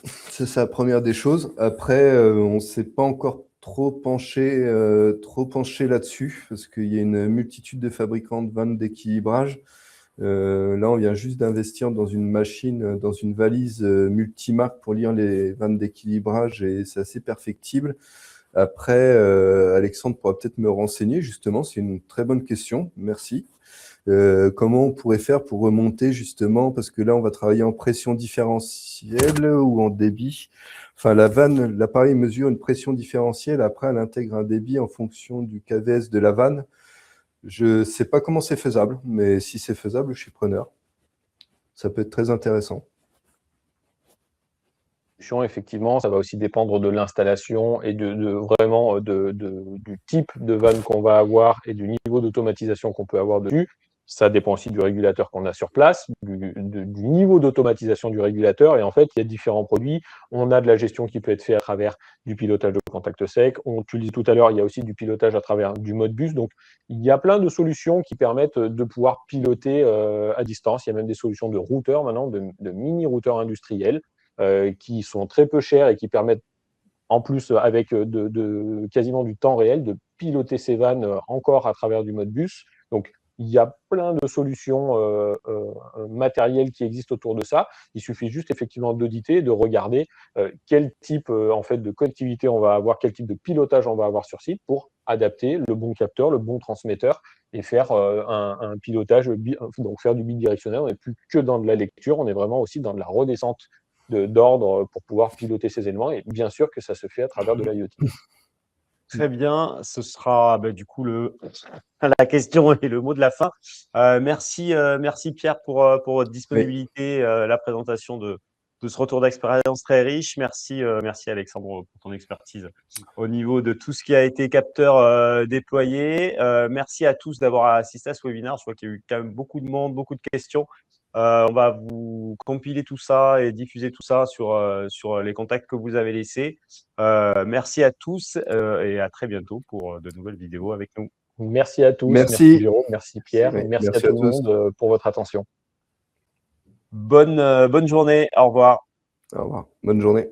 C'est la première des choses. Après, on ne s'est pas encore trop penché là-dessus parce qu'il y a une multitude de fabricants de vannes d'équilibrage. Là, on vient juste d'investir dans une machine, dans une valise multimarque pour lire les vannes d'équilibrage et c'est assez perfectible. Après, Alexandre pourra peut-être me renseigner, justement, c'est une très bonne question, merci. Comment on pourrait faire pour remonter, justement, parce que là, on va travailler en pression différentielle ou en débit. Enfin, l'appareil mesure une pression différentielle, après, elle intègre un débit en fonction du KVS de la vanne. Je ne sais pas comment c'est faisable, mais si c'est faisable, je suis preneur. Ça peut être très intéressant. Effectivement, ça va aussi dépendre de l'installation et vraiment du type de vanne qu'on va avoir et du niveau d'automatisation qu'on peut avoir dessus. Ça dépend aussi du régulateur qu'on a sur place, du niveau d'automatisation du régulateur. Et en fait, il y a différents produits. On a de la gestion qui peut être faite à travers du pilotage de contact sec. Tu le disais tout à l'heure, il y a aussi du pilotage à travers du Modbus. Donc, il y a plein de solutions qui permettent de pouvoir piloter à distance. Il y a même des solutions de routeurs maintenant, de mini-routeurs industriels qui sont très peu chers et qui permettent, en plus, avec quasiment du temps réel, de piloter ces vannes encore à travers du Modbus. Donc, il y a plein de solutions matérielles qui existent autour de ça. Il suffit juste effectivement d'auditer, de regarder quel type en fait, de connectivité on va avoir, quel type de pilotage on va avoir sur site pour adapter le bon capteur, le bon transmetteur et faire un pilotage, donc faire du bidirectionnel. On n'est plus que dans de la lecture, on est vraiment aussi dans de la redescente d'ordre pour pouvoir piloter ces éléments. Et bien sûr que ça se fait à travers de l'IoT. Très bien, ce sera du coup la question et le mot de la fin. Merci Pierre pour votre disponibilité, la présentation de ce retour d'expérience très riche. Merci Alexandre pour ton expertise au niveau de tout ce qui a été capteur déployé. Merci à tous d'avoir assisté à ce webinaire. Je vois qu'il y a eu quand même beaucoup de monde, beaucoup de questions. On va vous compiler tout ça et diffuser tout ça sur les contacts que vous avez laissés. Merci à tous et à très bientôt pour de nouvelles vidéos avec nous. Merci à tous. Merci Jérôme, merci Pierre. Oui, merci à tout le monde pour votre attention. Bonne journée. Au revoir. Au revoir. Bonne journée.